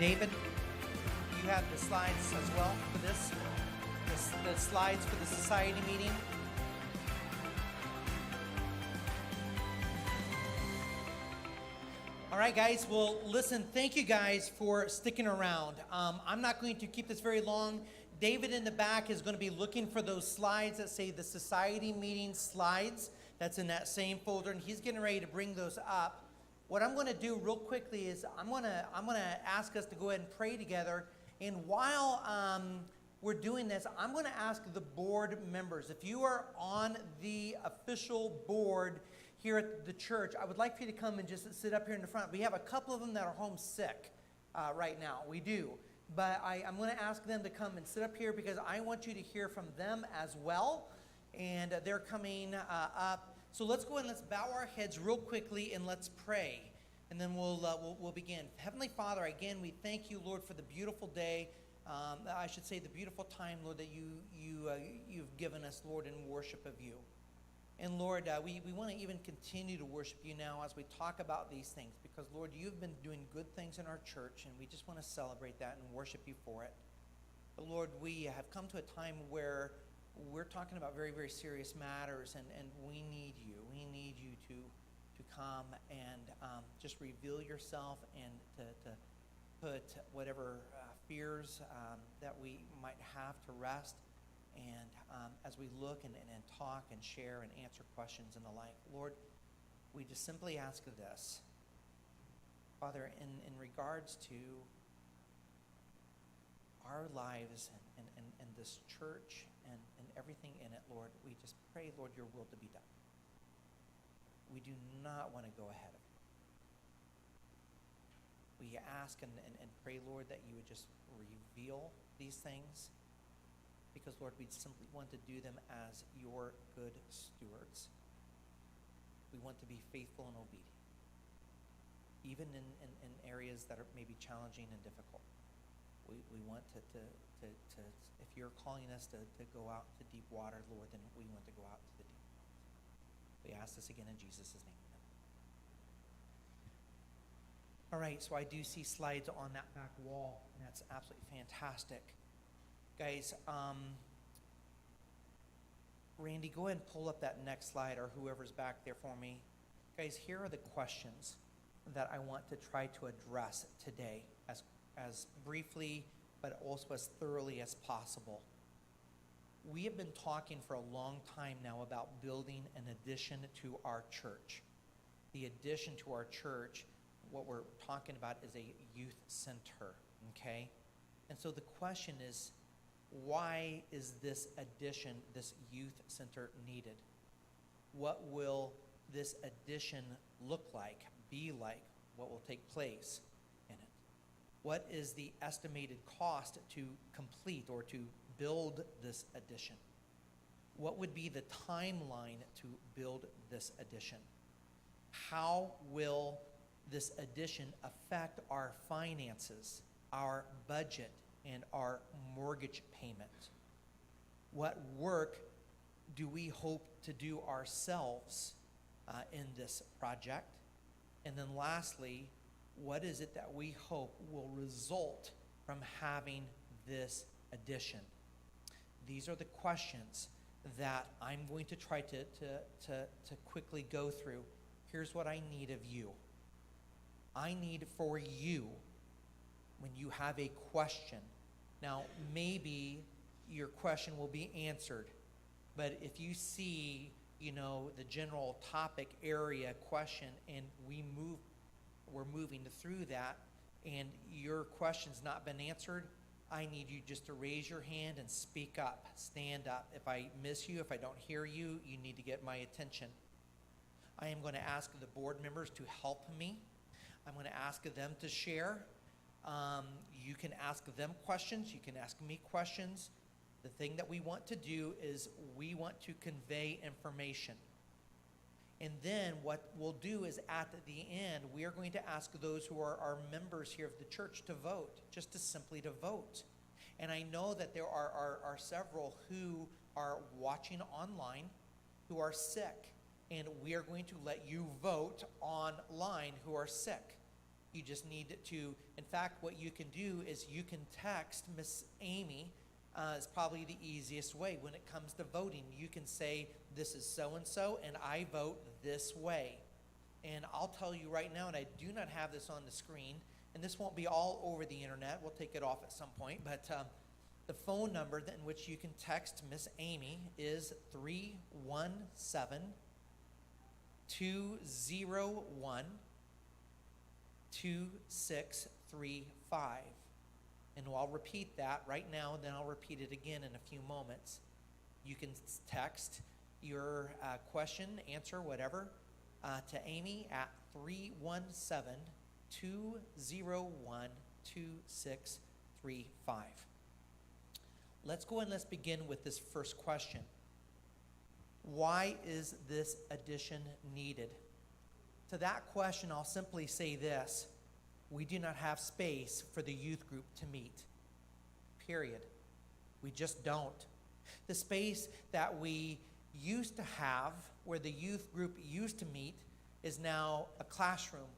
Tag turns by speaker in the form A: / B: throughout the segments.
A: David, you have the slides as well for this, the slides for the society meeting. All right, guys. Well, listen, thank you guys for sticking around. I'm not going to keep this very long. David in the back is going to be looking for those slides that say the society meeting slides. That's in that same folder, and he's getting ready to bring those up. What I'm going to do real quickly is I'm going to ask us to go ahead and pray together. And while we're doing this, I'm going to ask the board members, if you are on the official board here at the church, I would like for you to come and just sit up here in the front. We have a couple of them that are home sick right now. We do. But I'm going to ask them to come and sit up here because I want you to hear from them as well. And they're coming up. So let's go and let's bow our heads real quickly and let's pray. And then we'll begin. Heavenly Father, again, we thank you, Lord, for the beautiful day. I should say the beautiful time, Lord, that you've given us, Lord, in worship of you. And Lord, we want to even continue to worship you now as we talk about these things because, Lord, you've been doing good things in our church, and we just want to celebrate that and worship you for it. But, Lord, we have come to a time where we're talking about very, very serious matters, and we need you. We need you to come and just reveal yourself and to put whatever fears that we might have to rest. And as we look and talk and share and answer questions and the like, Lord, we just simply ask of this. Father, in regards to our lives and this church and everything in it, Lord, we just pray, Lord, your will to be done. We do not want to go ahead of you. We ask and pray, Lord, that you would just reveal these things because, Lord, we simply want to do them as your good stewards. We want to be faithful and obedient, even in areas that are maybe challenging and difficult. We want to if you're calling us to go out to deep water, Lord, then we want to go out to the deep waters. We ask this again in Jesus' name. All right, so I do see slides on that back wall, and that's absolutely fantastic. Guys, Randy, go ahead and pull up that next slide, or whoever's back there for me. Guys, here are the questions that I want to try to address today as briefly but also as thoroughly as possible. We have been talking for a long time now about building an addition to our church. The addition to our church, what we're talking about is a youth center, okay? And so the question is, why is this addition, this youth center, needed? What will this addition look like, be like? What will take place in it? What is the estimated cost to complete or to build this addition? What would be the timeline to build this addition? How will this addition affect our finances, our budget, and our mortgage payment? What work do we hope to do ourselves in this project? And then lastly, what is it that we hope will result from having this addition? These are the questions that I'm going to try to quickly go through. Here's what I need of you. I need for you, when you have a question, now maybe your question will be answered, but if you see, the general topic area question and we're moving through that and your question's not been answered, I need you just to raise your hand and speak up, stand up. If I miss you, if I don't hear you, you need to get my attention. I am going to ask the board members to help me. I'm going to ask them to share. You can ask them questions. You can ask me questions. The thing that we want to do is we want to convey information. And then what we'll do is at the end, we are going to ask those who are our members here of the church to vote, just to simply to vote. And I know that there are several who are watching online who are sick. And we are going to let you vote online who are sick. You just need to, in fact, what you can do is you can text Miss Amy. Is probably the easiest way when it comes to voting. You can say, this is so-and-so, and I vote this way. And I'll tell you right now, and I do not have this on the screen, and this won't be all over the internet. We'll take it off at some point. But the phone number in which you can text Miss Amy is 317-201-2635. And I'll repeat that right now, and then I'll repeat it again in a few moments. You can text your question, answer, whatever, to Amy at 317-201-2635. Let's go and let's begin with this first question. Why is this addition needed? To that question, I'll simply say this. We do not have space for the youth group to meet. Period. We just don't. The space that we used to have, where the youth group used to meet, is now a classroom.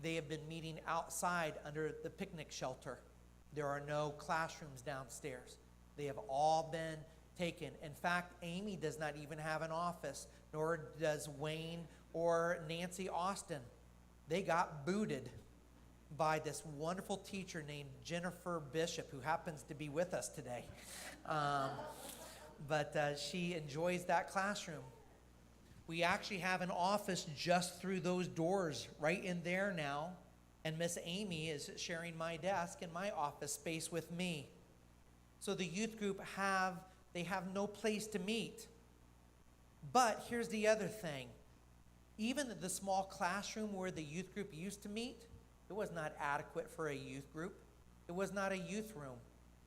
A: They have been meeting outside under the picnic shelter. There are no classrooms downstairs. They have all been taken. In fact, Amy does not even have an office, nor does Wayne or Nancy Austin. They got booted by this wonderful teacher named Jennifer Bishop, who happens to be with us today. But she enjoys that classroom. We actually have an office just through those doors right in there now. And Miss Amy is sharing my desk and my office space with me. So the youth group have no place to meet. But here's the other thing. Even the small classroom where the youth group used to meet, it was not adequate for a youth group. It was not a youth room.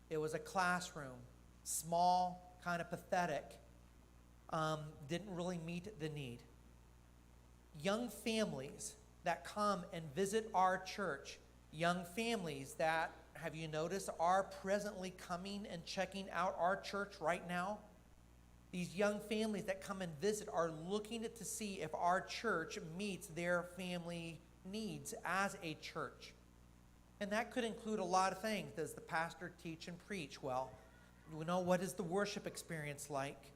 A: It was a classroom. Small, kind of pathetic. Didn't really meet the need. Young families that come and visit our church, young families that, have you noticed, are presently coming and checking out our church right now? These young families that come and visit are looking to see if our church meets their family needs as a church. And that could include a lot of things. Does the pastor teach and preach well? What is the worship experience like?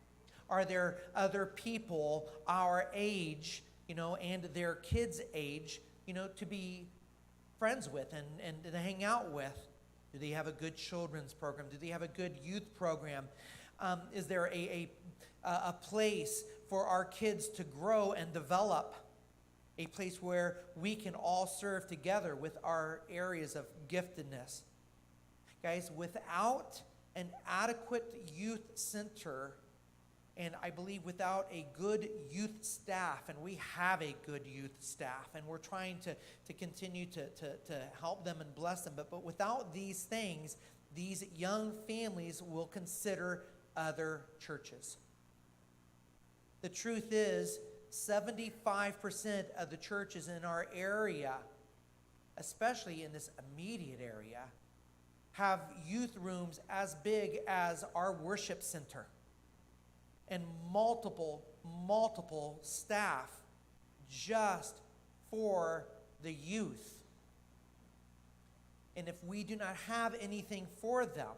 A: Are there other people our age, and their kids' age, to be friends with and to hang out with? Do they have a good children's program? Do they have a good youth program? Is there a place for our kids to grow and develop? A place where we can all serve together with our areas of giftedness. Guys, without an adequate youth center, and I believe without a good youth staff, and we have a good youth staff, and we're trying to continue to help them and bless them, but without these things, these young families will consider other churches. The truth is, 75% of the churches in our area, especially in this immediate area, have youth rooms as big as our worship center and multiple staff just for the youth. And if we do not have anything for them,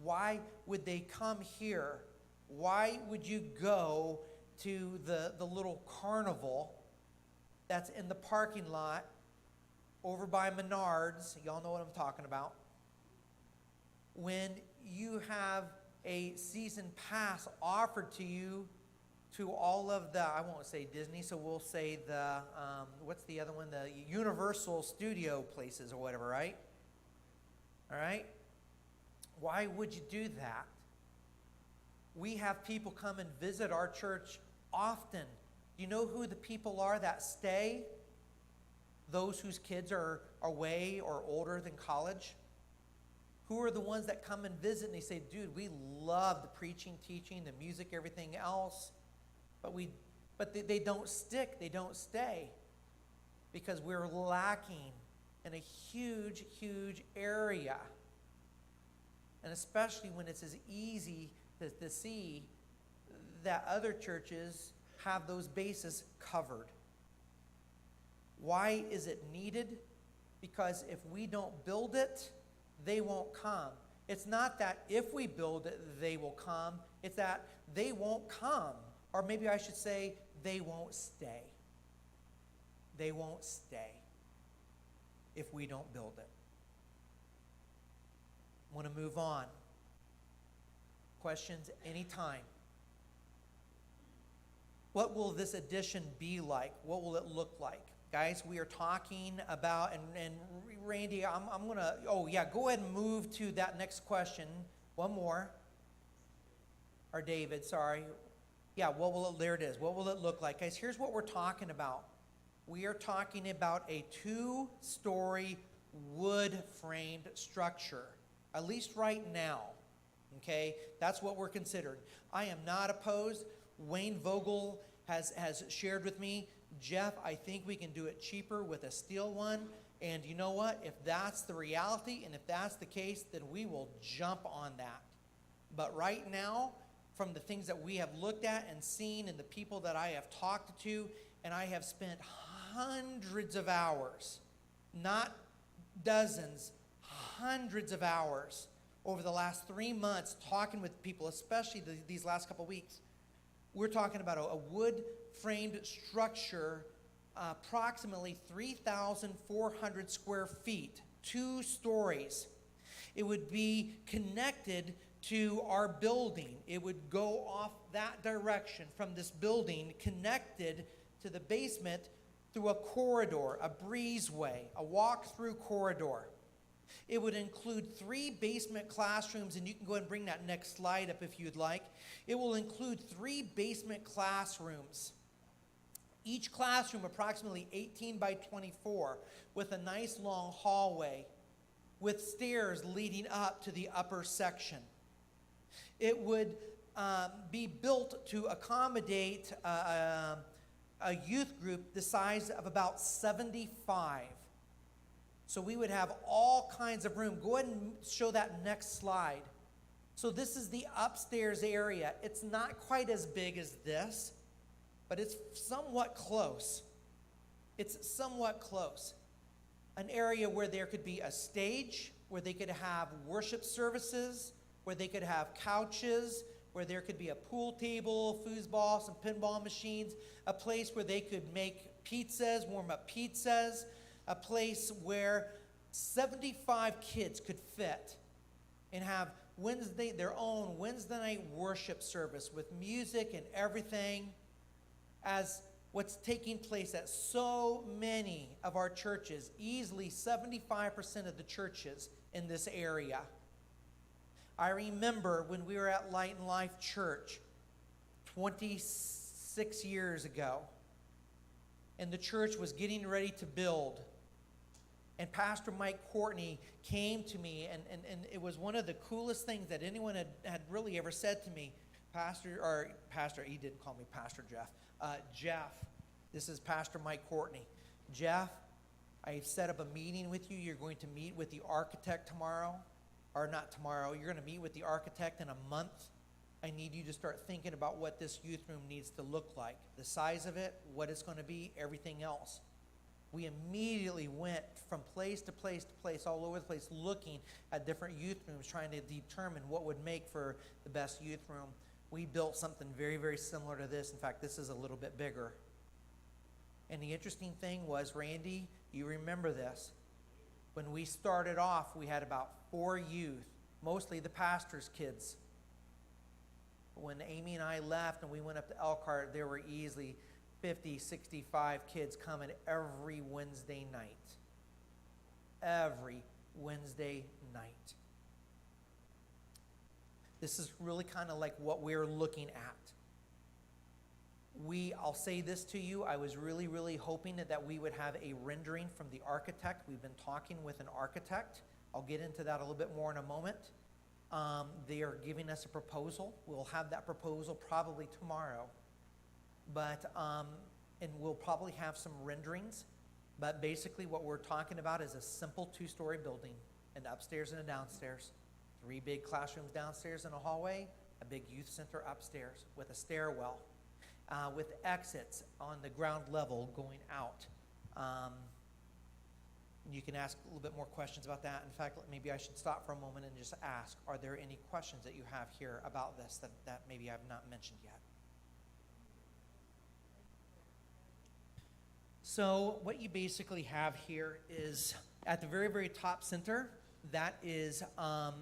A: why would they come here? Why would you go to the little carnival that's in the parking lot over by Menards? Y'all know what I'm talking about. When you have a season pass offered to you to all of the, I won't say Disney, so we'll say the, what's the other one? The Universal Studio places or whatever, right? All right? Why would you do that? We have people come and visit our church often. Do you know who the people are that stay? Those whose kids are away or older than college. Who are the ones that come and visit and they say, dude, we love the preaching, teaching, the music, everything else. But they don't stick, they don't stay. Because we're lacking in a huge, huge area. And especially when it's as easy to see that other churches have those bases covered. Why is it needed? Because if we don't build it, they won't come. It's not that if we build it, they will come. It's that they won't come. Or maybe I should say, they won't stay. They won't stay if we don't build it. I want to move on. Questions anytime. What will this addition be like? What will it look like? Guys, we are talking about, and Randy, I'm going to, go ahead and move to that next question. One more. Or David, sorry. Yeah, there it is. What will it look like? Guys, here's what we're talking about. We are talking about a 2-story wood-framed structure, at least right now. Okay, that's what we're considering. I am not opposed. Wayne Vogel has shared with me, Jeff, I think we can do it cheaper with a steel one. And you know what? If that's the reality and if that's the case, then we will jump on that. But right now, from the things that we have looked at and seen and the people that I have talked to, and I have spent hundreds of hours, not dozens, hundreds of hours over the last 3 months talking with people, especially these last couple weeks. We're talking about a wood-framed structure, approximately 3,400 square feet, 2 stories. It would be connected to our building. It would go off that direction from this building, connected to the basement through a corridor, a breezeway, a walk-through corridor. It would include 3 basement classrooms, and you can go ahead and bring that next slide up if you'd like. It will include 3 basement classrooms. Each classroom approximately 18 by 24 with a nice long hallway with stairs leading up to the upper section. It would be built to accommodate a youth group the size of about 75. So we would have all kinds of room. Go ahead and show that next slide. So this is the upstairs area. It's not quite as big as this, but it's somewhat close. It's somewhat close. An area where there could be a stage, where they could have worship services, where they could have couches, where there could be a pool table, foosball, some pinball machines, a place where they could make pizzas, warm up pizzas, a place where 75 kids could fit and have their own Wednesday night worship service with music and everything, as what's taking place at so many of our churches, easily 75% of the churches in this area. I remember when we were at Light and Life Church 26 years ago, and the church was getting ready to build. And Pastor Mike Courtney came to me, and it was one of the coolest things that anyone had really ever said to me. Pastor, he didn't call me Pastor Jeff. Jeff, this is Pastor Mike Courtney. Jeff, I've set up a meeting with you. You're going to meet with the architect tomorrow. Or not tomorrow. You're going to meet with the architect in a month. I need you to start thinking about what this youth room needs to look like. The size of it, what it's going to be, everything else. We immediately went from place to place to place, all over the place, looking at different youth rooms, trying to determine what would make for the best youth room. We built something very, very similar to this. In fact, this is a little bit bigger. And the interesting thing was, Randy, you remember this. When we started off, we had about 4 youth, mostly the pastor's kids. When Amy and I left and we went up to Elkhart, there were easily 50, 65 kids coming every Wednesday night. Every Wednesday night. This is really kind of like what we're looking at. I'll say this to you, I was really, really hoping that we would have a rendering from the architect. We've been talking with an architect. I'll get into that a little bit more in a moment. They are giving us a proposal. We'll have that proposal probably tomorrow. But, and we'll probably have some renderings. But basically what we're talking about is a simple 2-story building, an upstairs and a downstairs. 3 big classrooms downstairs and a hallway, a big youth center upstairs with a stairwell, with exits on the ground level going out. You can ask a little bit more questions about that. In fact, maybe I should stop for a moment and just ask, are there any questions that you have here about this that maybe I've not mentioned yet? So what you basically have here is at the very, very top center, that is a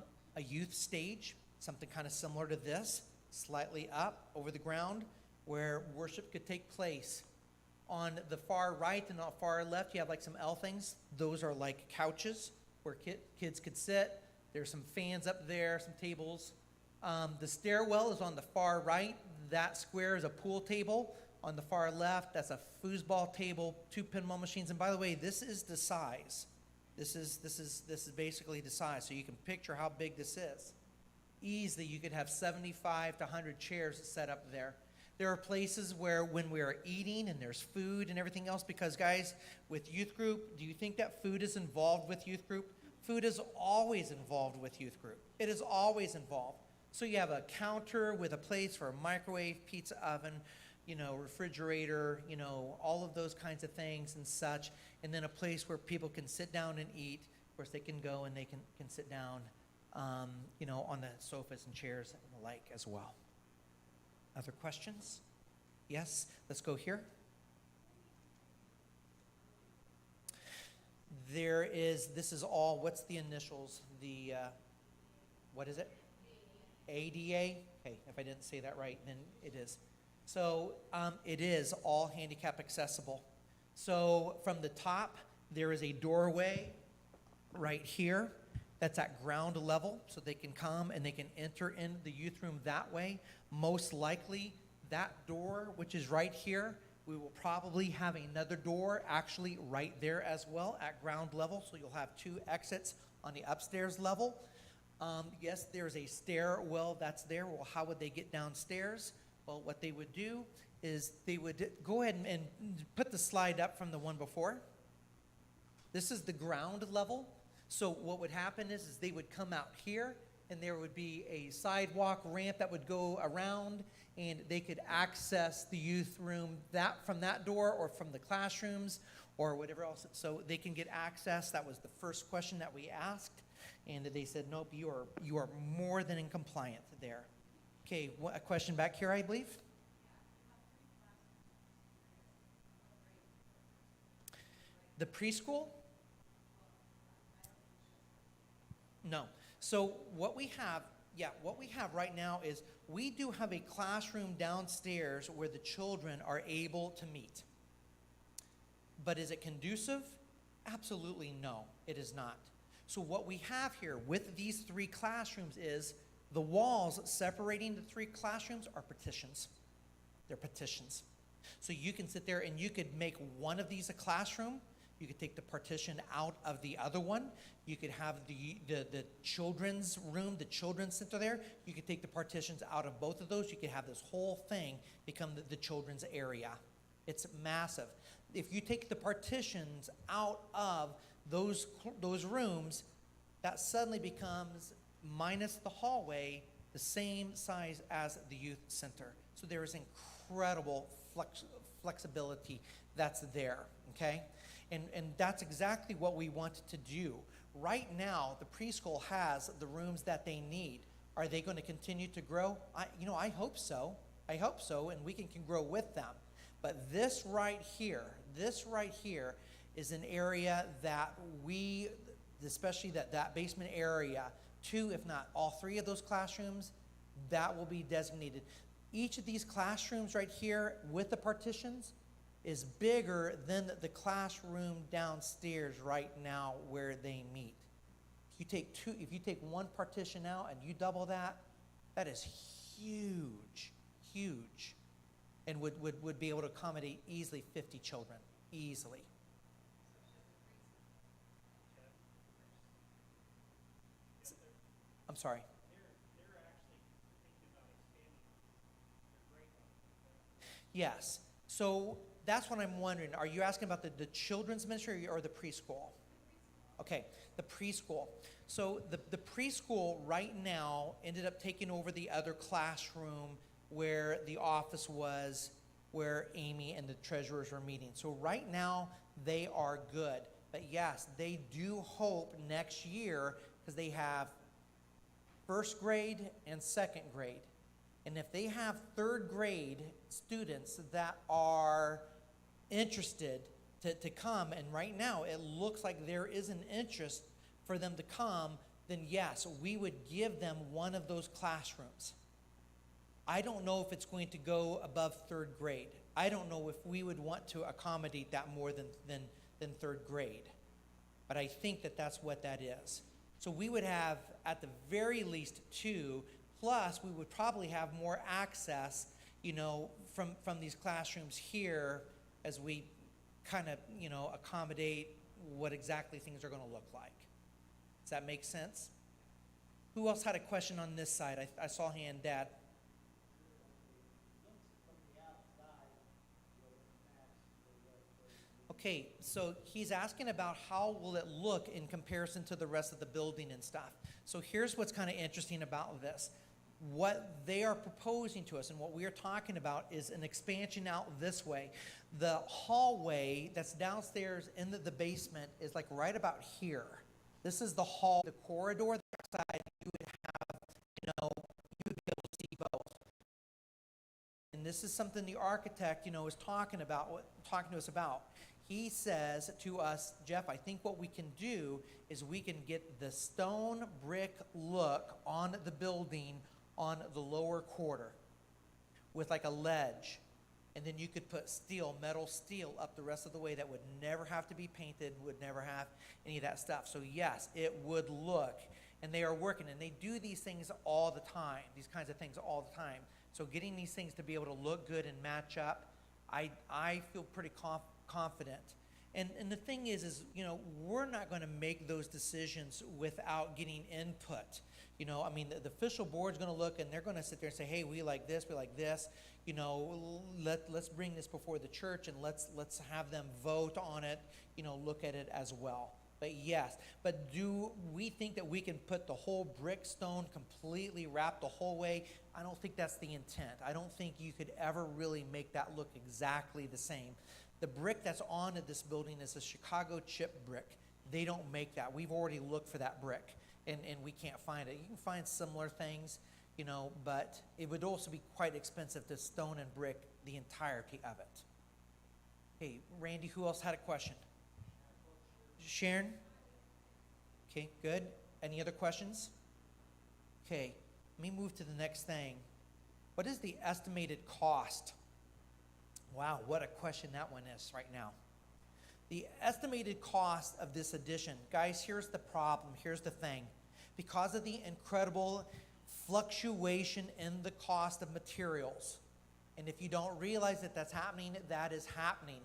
A: youth stage, something kind of similar to this, slightly up over the ground, where worship could take place. On the far right and on the far left, you have like some L things. Those are like couches where kids could sit. There's some fans up there, some tables. The stairwell is on the far right. That square is a pool table. On the far left, that's a foosball table, 2 pinball machines. And by the way, this is the size. This is basically the size. So you can picture how big this is. Easily, you could have 75 to 100 chairs set up there. There are places where when we are eating and there's food and everything else, because guys, with youth group, do you think that food is involved with youth group? Food is always involved with youth group. It is always involved. So you have a counter with a place for a microwave, pizza oven, refrigerator, all of those kinds of things and such, and then a place where people can sit down and eat. Of course, they can go and they can sit down, on the sofas and chairs and the like as well. Other questions? Yes, let's go here. This is all, what's the initials? What is it? ADA? Okay, if I didn't say that right, then it is. So it is all handicap accessible. So from the top, there is a doorway right here that's at ground level, so they can come and they can enter in the youth room that way. Most likely, that door, which is right here, we will probably have another door actually right there as well at ground level, so you'll have 2 exits on the upstairs level. Yes, there's a stairwell that's there. Well, how would they get downstairs? Well, what they would do is they would go ahead and put the slide up from the one before. This is the ground level. So what would happen is they would come out here, and there would be a sidewalk ramp that would go around, and they could access the youth room from that door or from the classrooms or whatever else. So they can get access. That was the first question that we asked, and they said, nope, you are more than in compliance there. Okay, a question back here, I believe. The preschool? No. So what we have right now is we do have a classroom downstairs where the children are able to meet. But is it conducive? Absolutely no, it is not. So what we have here with these 3 classrooms is the walls separating the 3 classrooms are partitions. They're partitions. So you can sit there and you could make one of these a classroom. You could take the partition out of the other one. You could have the children's room, the children's center there. You could take the partitions out of both of those. You could have this whole thing become the children's area. It's massive. If you take the partitions out of those rooms, that suddenly becomes, minus the hallway, the same size as the youth center. So there is incredible flexibility that's there, okay? And that's exactly what we want to do. Right now, the preschool has the rooms that they need. Are they going to continue to grow? I hope so. I hope so, and we can grow with them. But this right here is an area that we, especially that basement area, 2, if not all 3 of those classrooms, that will be designated. Each of these classrooms right here with the partitions is bigger than the classroom downstairs right now where they meet. If you take 1 partition out and you double that, that is huge, huge, and would be able to accommodate easily 50 children, easily. I'm sorry.
B: They're actually thinking about expanding their grade level.
A: Yes. So that's what I'm wondering. Are you asking about the children's ministry or the preschool? Okay, the preschool. So the preschool right now ended up taking over the other classroom where the office was where Amy and the treasurers were meeting. So right now, they are good. But yes, they do hope next year, because they have first grade and second grade. And if they have third grade students that are interested to come, and right now it looks like there is an interest for them to come, then yes, we would give them one of those classrooms. I don't know if it's going to go above third grade. I don't know if we would want to accommodate that more than third grade. But I think that that's what that is. So we would have, at the very least, 2, plus we would probably have more access, from these classrooms here as we kind of, accommodate what exactly things are going to look like. Does that make sense? Who else had a question on this side? I saw hand, Dad. Okay, so he's asking about how will it look in comparison to the rest of the building and stuff. So here's what's kind of interesting about this. What they are proposing to us and what we are talking about is an expansion out this way. The hallway that's downstairs in the basement is like right about here. This is the hall, the corridor, the side, you would have, you would be able to see both. And this is something the architect, is talking to us about. He says to us, Jeff, I think what we can do is we can get the stone brick look on the building on the lower quarter with like a ledge. And then you could put metal steel up the rest of the way that would never have to be painted, would never have any of that stuff. So yes, it would look, and they are working, and they do these things all the time, these kinds of things all the time. So getting these things to be able to look good and match up, I feel pretty confident. And the thing is, we're not going to make those decisions without getting input. The official board's going to look, and they're going to sit there and say, hey, we like this, let's bring this before the church, and let's have them vote on it, look at it as well. But yes, but do we think that we can put the whole brick stone completely wrapped the whole way? I don't think that's the intent. I don't think you could ever really make that look exactly the same. The brick that's on this building is a Chicago chip brick. They don't make that. We've already looked for that brick, and we can't find it. You can find similar things, but it would also be quite expensive to stone and brick the entirety of it. Hey, Randy, who else had a question? Sharon? Okay, good. Any other questions? Okay, let me move to the next thing. What is the estimated cost? Wow, what a question that one is right now. The estimated cost of this addition. Guys, here's the problem. Here's the thing. Because of the incredible fluctuation in the cost of materials, and if you don't realize that that's happening, that is happening.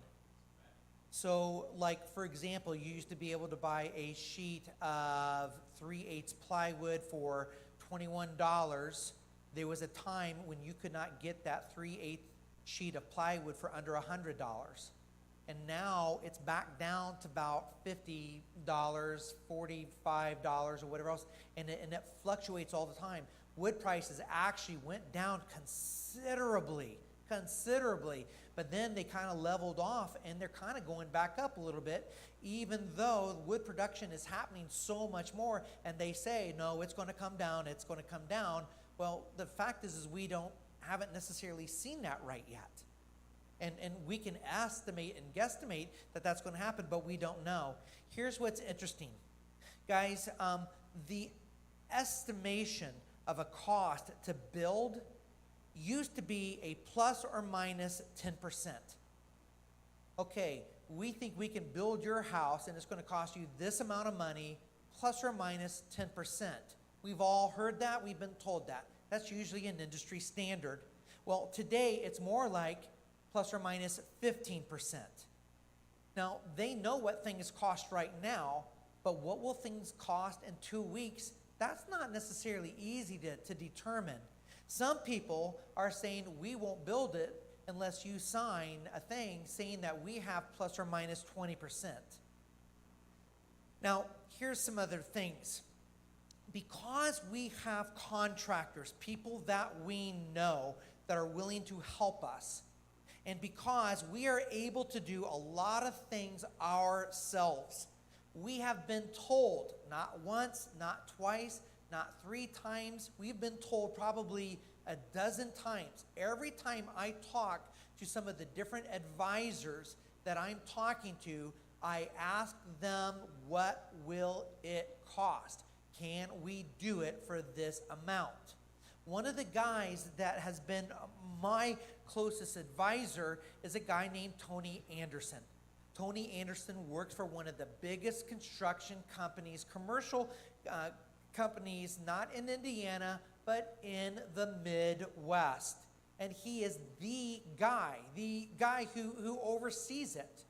A: So, like, for example, you used to be able to buy a sheet of 3/8 plywood for $21. There was a time when you could not get that 3/8 sheet of plywood for under $100. And now it's back down to about $50, $45, or whatever else, and it fluctuates all the time. Wood prices actually went down considerably, but then they kind of leveled off, and they're kind of going back up a little bit, even though wood production is happening so much more, and they say, no, it's going to come down, it's going to come down. Well, the fact is we haven't necessarily seen that right yet. And we can estimate and guesstimate that that's going to happen, but we don't know. Here's what's interesting. Guys, the estimation of a cost to build used to be a plus or minus 10%. Okay, we think we can build your house and it's going to cost you this amount of money, plus or minus 10%. We've all heard that. We've been told that. That's usually an industry standard. Well, today it's more like plus or minus 15%. Now, they know what things cost right now, but what will things cost in 2 weeks? That's not necessarily easy to determine. Some people are saying we won't build it unless you sign a thing saying that we have plus or minus 20%. Now, here's some other things. Because we have contractors, people that we know that are willing to help us, and because we are able to do a lot of things ourselves. We have been told, not once, not twice, not 3 times, we've been told probably a dozen times. Every time I talk to some of the different advisors that I'm talking to, I ask them, what will it cost? Can we do it for this amount? One of the guys that has been my closest advisor is a guy named Tony Anderson. Tony Anderson works for one of the biggest construction companies, commercial companies, not in Indiana, but in the Midwest. And he is the guy who oversees it.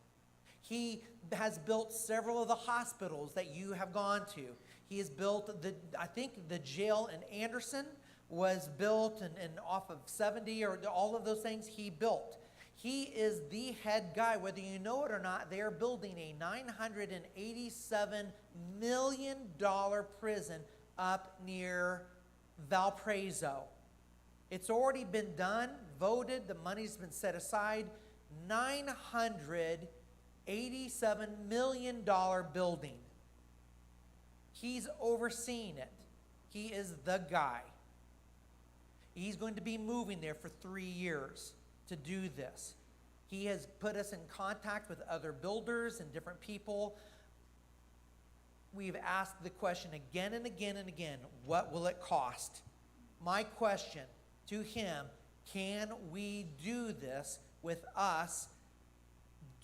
A: He has built several of the hospitals that you have gone to. He has built, I think the jail in Anderson was built and off of 70 or all of those things he built. He is the head guy. Whether you know it or not, they are building a $987 million prison up near Valparaiso. It's already been done, voted, the money's been set aside. $987 million building. He's overseeing it. He is the guy. He's going to be moving there for 3 years to do this. He has put us in contact with other builders and different people. We've asked the question again and again and again, what will it cost? My question to him, can we do this with us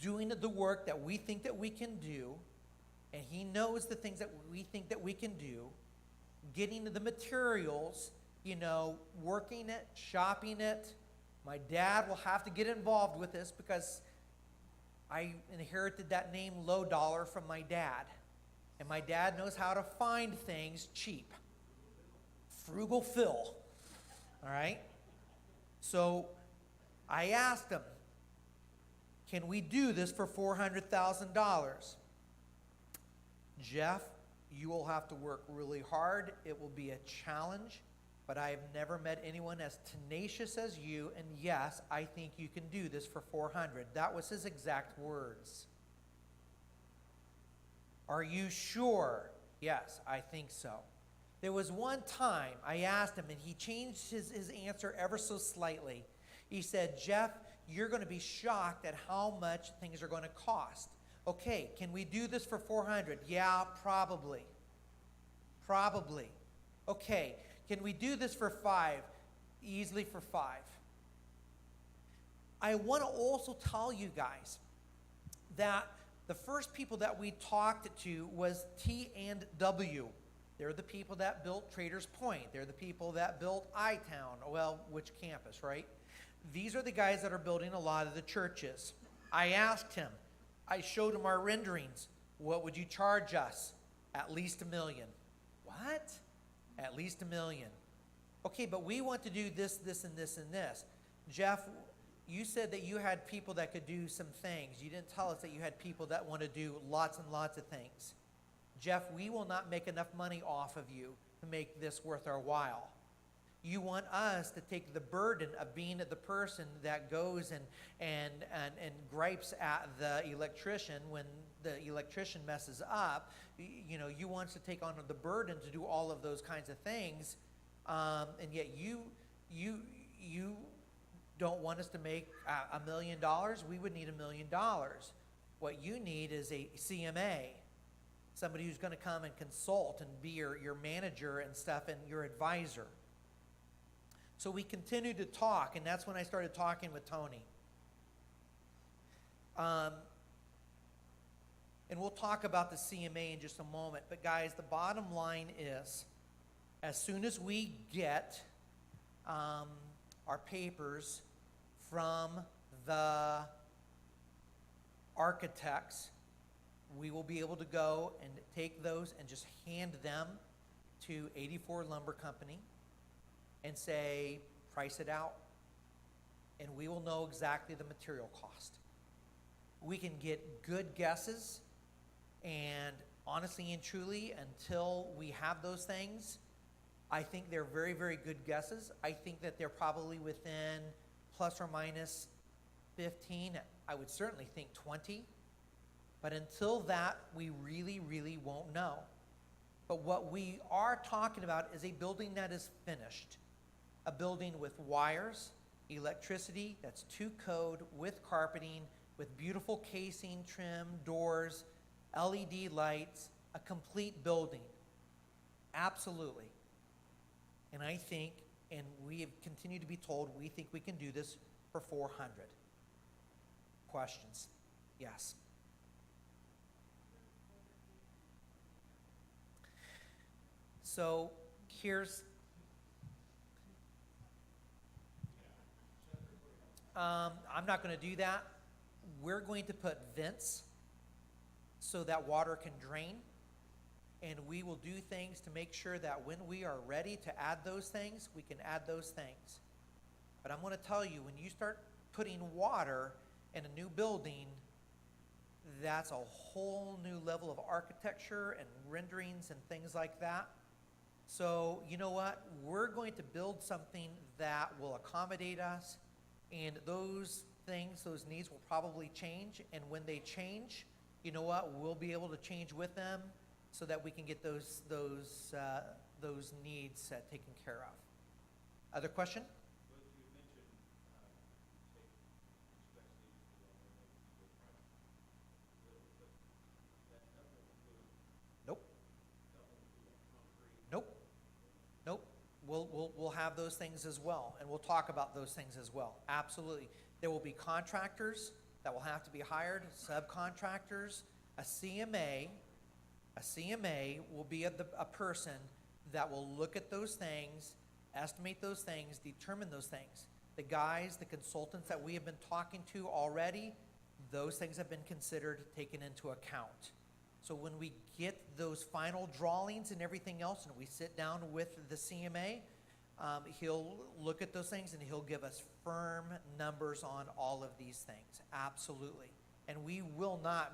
A: doing the work that we think that we can do, and he knows the things that we think that we can do, getting the materials, working it, shopping it. My dad will have to get involved with this because I inherited that name Low Dollar from my dad. And my dad knows how to find things cheap. Frugal Phil. All right? So I asked him, can we do this for $400,000? Jeff, you will have to work really hard. It will be a challenge. But I have never met anyone as tenacious as you, and yes, I think you can do this for $400,000. That was his exact words. Are you sure? Yes, I think so. There was one time I asked him, and he changed his answer ever so slightly. He said, Jeff, you're going to be shocked at how much things are going to cost. Okay, can we do this for $400,000? Yeah, probably. Probably. Okay. Can we do this for $5,000? Easily for $5,000. I want to also tell you guys that the first people that we talked to was T&W. They're the people that built Traders Point. They're the people that built I-Town. Well, which campus, right? These are the guys that are building a lot of the churches. I asked him, I showed him our renderings. What would you charge us? At least $1 million. What? At least $1 million. Okay, but we want to do this, this, and this, and this. Jeff, you said that you had people that could do some things. You didn't tell us that you had people that want to do lots and lots of things. Jeff, we will not make enough money off of you to make this worth our while. You want us to take the burden of being the person that goes and gripes at the electrician when the electrician messes up. You want us to take on the burden to do all of those kinds of things, and yet you don't want us to make $1 million. We would need $1 million. What you need is a CMA, somebody who's going to come and consult and be your manager and stuff and your advisor. So we continued to talk, and that's when I started talking with Tony. And we'll talk about the CMA in just a moment. But guys, the bottom line is, as soon as we get our papers from the architects, we will be able to go and take those and just hand them to 84 Lumber Company and say, price it out. And we will know exactly the material cost. We can get good guesses, and honestly and truly, until we have those things, I think they're very, very good guesses. I think that they're probably within plus or minus 15, I would certainly think 20. But until that, we really, really won't know. But what we are talking about is a building that is finished. A building with wires, electricity, that's to code, with carpeting, with beautiful casing, trim, doors, LED lights, a complete building. Absolutely. And I think, and we have continued to be told, we think we can do this for 400. Questions? Yes. So here's, I'm not going to do that. We're going to put vents so that water can drain. And we will do things to make sure that when we are ready to add those things, we can add those things. But I'm going to tell you, when you start putting water in a new building, that's a whole new level of architecture and renderings and things like that. So, you know what? We're going to build something that will accommodate us, and those things, those needs will probably change. And when they change, you know what? We'll be able to change with them so that we can get those needs taken care of. Other question?
B: But you mentioned, say, especially the project, but that doesn't include,
A: Nope.
B: doesn't include concrete.
A: Nope. Nope. We'll have those things as well, and we'll talk about those things as well. Absolutely. There will be contractors that will have to be hired, subcontractors, a CMA. A CMA will be a person that will look at those things, estimate those things, determine those things. The guys, the consultants that we have been talking to already, those things have been considered, taken into account. So when we get those final drawings and everything else, and we sit down with the CMA, he'll look at those things and he'll give us firm numbers on all of these things. Absolutely. And we will not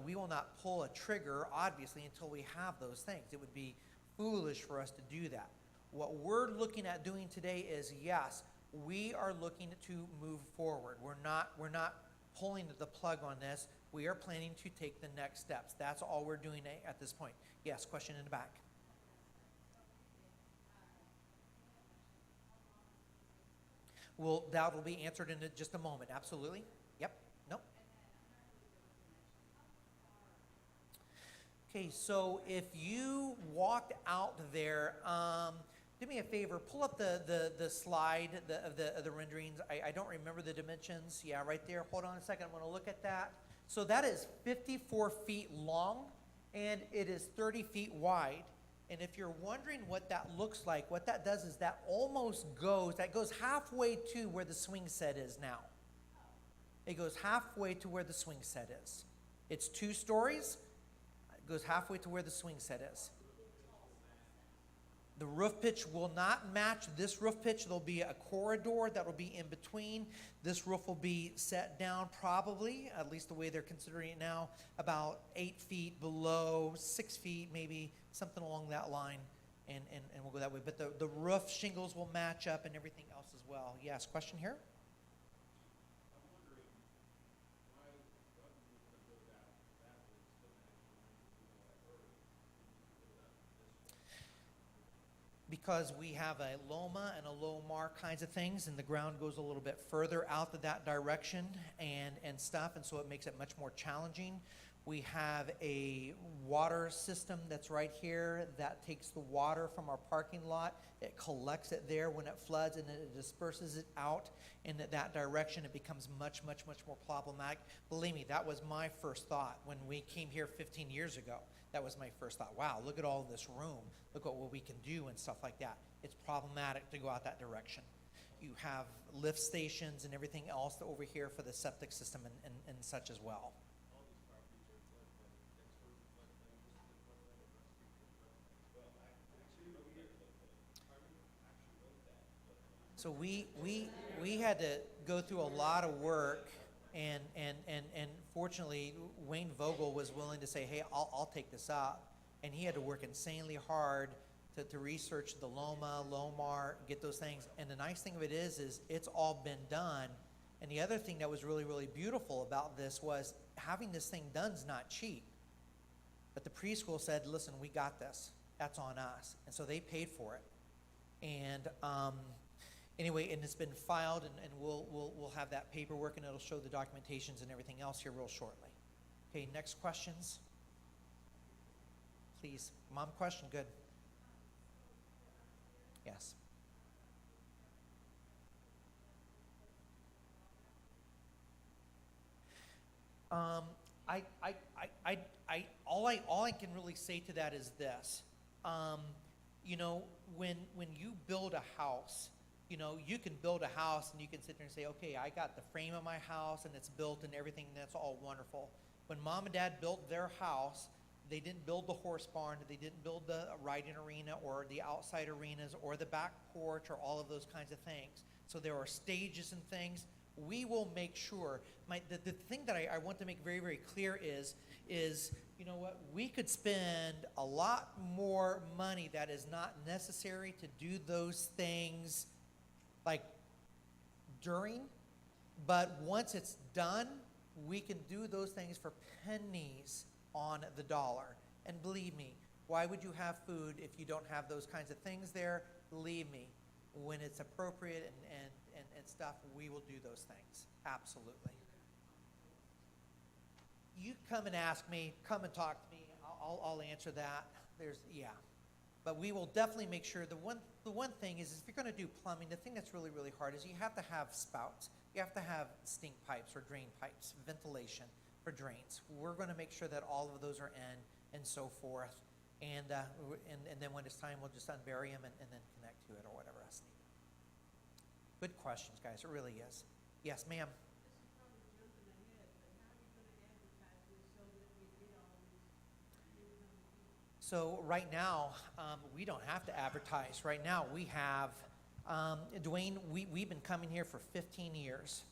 A: we will not pull a trigger, obviously, until we have those things. It would be foolish for us to do that. What we're looking at doing today is, yes, we are looking to move forward. We're not pulling the plug on this. We are planning to take the next steps. That's all we're doing at this point. Yes, question in the back. Well, that will be answered in just a moment. Absolutely. Yep. Nope. Okay, so if you walked out there, do me a favor, pull up the slide of the renderings. I don't remember the dimensions. Yeah, right there. Hold on a second. I'm going to look at that. So that is 54 feet long, and it is 30 feet wide. And if you're wondering what that looks like, what that does is that goes halfway to where the swing set is now. It goes halfway to where the swing set is. It's 2 stories. Goes halfway to where the swing set is. The roof pitch will not match this roof pitch. There'll be a corridor that will be in between. This roof will be set down probably, at least the way they're considering it now, about 8 feet below, 6 feet maybe, something along that line, and we'll go that way. But the roof shingles will match up and everything else as well. Yes, question here?
B: I'm wondering why we want to go backwards to
A: Because we have a Loma and a Lomar kinds of things, and the ground goes a little bit further out to that direction and stuff, and so it makes it much more challenging. We have a water system that's right here that takes the water from our parking lot. It collects it there when it floods, and then it disperses it out in that direction. It becomes much, much, much more problematic. Believe me, that was my first thought when we came here 15 years ago. That was my first thought. Wow, look at all this room. Look at what we can do and stuff like that. It's problematic to go out that direction. You have lift stations and everything else over here for the septic system and such as well.
B: all these properties are floodplain, next door to floodplain, this is the floodplain, across the street from floodplain. Well, actually, we get floodplain. Pardon me? Actually wrote that floodplain.
A: So we had to go through a lot of work, and fortunately Wayne Vogel was willing to say, hey, I'll take this up, and he had to work insanely hard to research the Loma, Lomar, get those things. And the nice thing of it is it's all been done, And the other thing that was really, really beautiful about this was having this thing done is not cheap. But the preschool said, listen, we got this. That's on us. And so they paid for it. And anyway, and it's been filed, and we'll have that paperwork, and it'll show the documentations and everything else here real shortly. Okay, next questions? Please. Mom, question? Good. Yes. All I can really say to that is this. You know, when you build a house, you know, you can build a house and you can sit there and say, okay, I got the frame of my house and it's built and everything, and that's all wonderful. When mom and dad built their house, they didn't build the horse barn, they didn't build the riding arena or the outside arenas or the back porch or all of those kinds of things. So there are stages and things. We will make sure, the thing that I want to make very, very clear is, you know what, we could spend a lot more money that is not necessary to do those things like during, but once it's done, we can do those things for pennies on the dollar. And believe me, why would you have food if you don't have those kinds of things there? Believe me, when it's appropriate and stuff, we will do those things. Absolutely. You come and ask me, come and talk to me, I'll answer that. But we will definitely make sure, the one thing is if you're going to do plumbing, the thing that's really, really hard is you have to have spouts. You have to have stink pipes or drain pipes, ventilation for drains. We're going to make sure that all of those are in and so forth. And then when it's time, we'll just unbury them and then connect to it or whatever else needed. Good questions, guys. It really is. Yes, ma'am. So right now, we don't have to advertise. Right now, we have, Dwayne, we've been coming here for 15 years.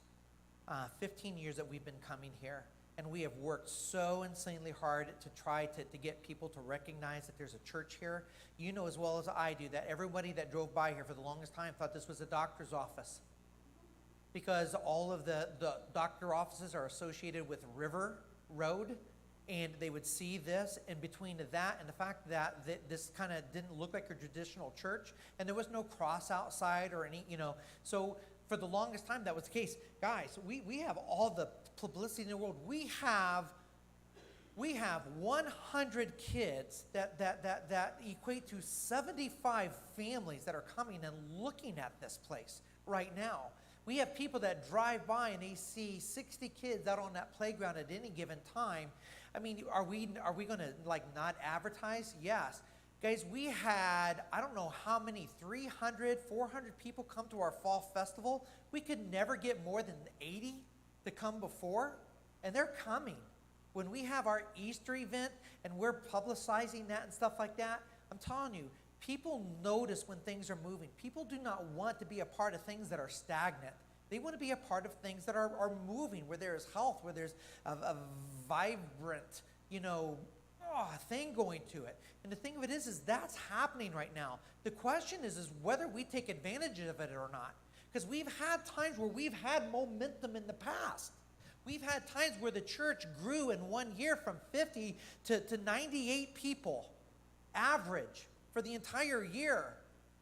A: 15 years that we've been coming here. And we have worked so insanely hard to try to get people to recognize that there's a church here. You know as well as I do that everybody that drove by here for the longest time thought this was a doctor's office. Because all of the doctor offices are associated with River Road. And they would see this, and between that and the fact that this kind of didn't look like a traditional church, and there was no cross outside or any, you know. So for the longest time, that was the case. Guys, we have all the publicity in the world. We have 100 kids that equate to 75 families that are coming and looking at this place right now. We have people that drive by and they see 60 kids out on that playground at any given time. I mean, are we going to like not advertise? Yes. Guys, we had, I don't know how many, 300, 400 people come to our fall festival. We could never get more than 80 to come before, and they're coming. When we have our Easter event and we're publicizing that and stuff like that, I'm telling you, people notice when things are moving. People do not want to be a part of things that are stagnant. They want to be a part of things that are moving, where there is health, where there's a vibrant, you know, thing going to it. And the thing of it is that's happening right now. The question is whether we take advantage of it or not. Because we've had times where we've had momentum in the past. We've had times where the church grew in 1 year from 50 to 98 people, average, for the entire year.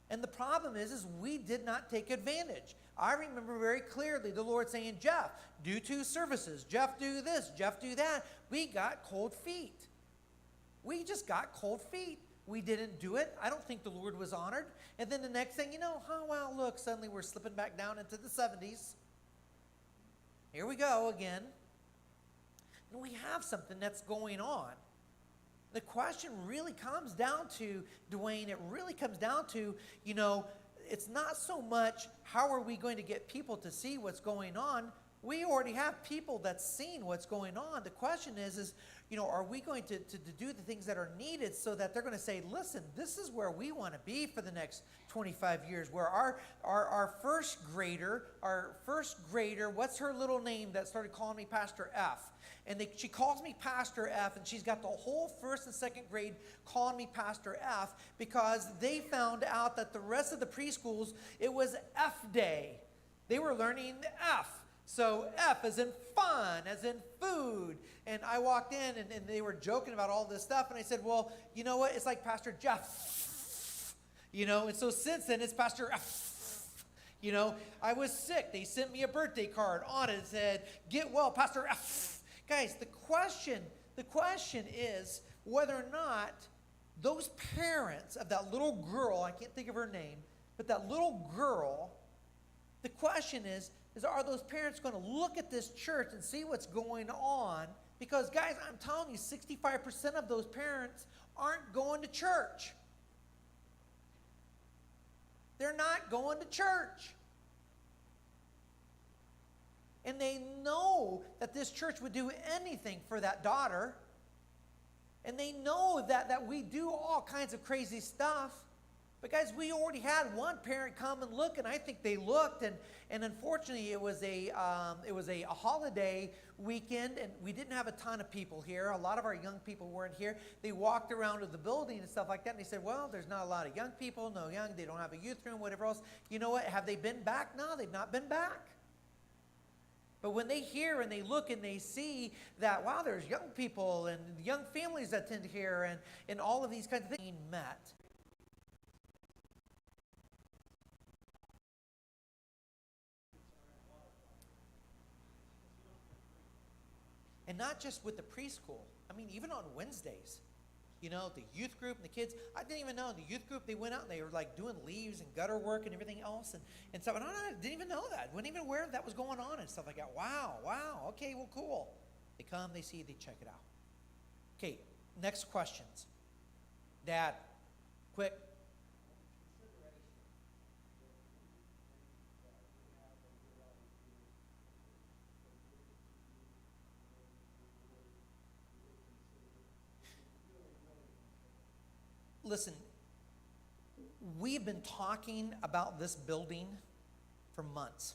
A: And the problem is we did not take advantage. I remember very clearly the Lord saying, Jeff, do 2 services. Jeff, do this. Jeff, do that. We got cold feet. We just got cold feet. We didn't do it. I don't think the Lord was honored. And then the next thing you know, oh, well, look, suddenly we're slipping back down into the 70s. Here we go again. And we have something that's going on. The question really comes down to, Dwayne, it really comes down to, you know, it's not so much how are we going to get people to see what's going on. We already have people that's seen what's going on. The question is, you know, are we going to do the things that are needed so that they're going to say, listen, this is where we want to be for the next 25 years, where our first grader, what's her little name that started calling me Pastor F? And she calls me Pastor F, and she's got the whole 1st and 2nd grade calling me Pastor F because they found out that the rest of the preschools, it was F day. They were learning F. So F as in fun, as in food. And I walked in and they were joking about all this stuff. And I said, well, you know what? It's like Pastor Jeff. You know, and so since then it's Pastor F. You know, I was sick. They sent me a birthday card on it. It said, get well, Pastor F. Guys, the question is whether or not those parents of that little girl, I can't think of her name, but that little girl, the question is are those parents going to look at this church and see what's going on? Because, guys, I'm telling you, 65% of those parents aren't going to church. They're not going to church. And they know that this church would do anything for that daughter. And they know that we do all kinds of crazy stuff. But guys, we already had one parent come and look, and I think they looked, and unfortunately it was a holiday weekend, and we didn't have a ton of people here. A lot of our young people weren't here. They walked around to the building and stuff like that, and they said, well, there's not a lot of young people, they don't have a youth room, whatever else. You know what, have they been back? No, they've not been back. But when they hear and they look and they see that, wow, there's young people and young families that attend here and all of these kinds of things being met. And not just with the preschool. I mean, even on Wednesdays, you know, the youth group and the kids, I didn't even know. The youth group, they went out and they were like doing leaves and gutter work and everything else and stuff. And I didn't even know that. Wasn't even aware that was going on and stuff like that. Wow, okay, well, cool. They come, they see, they check it out. Okay, next questions. Dad, quick. Listen, we've been talking about this building for months.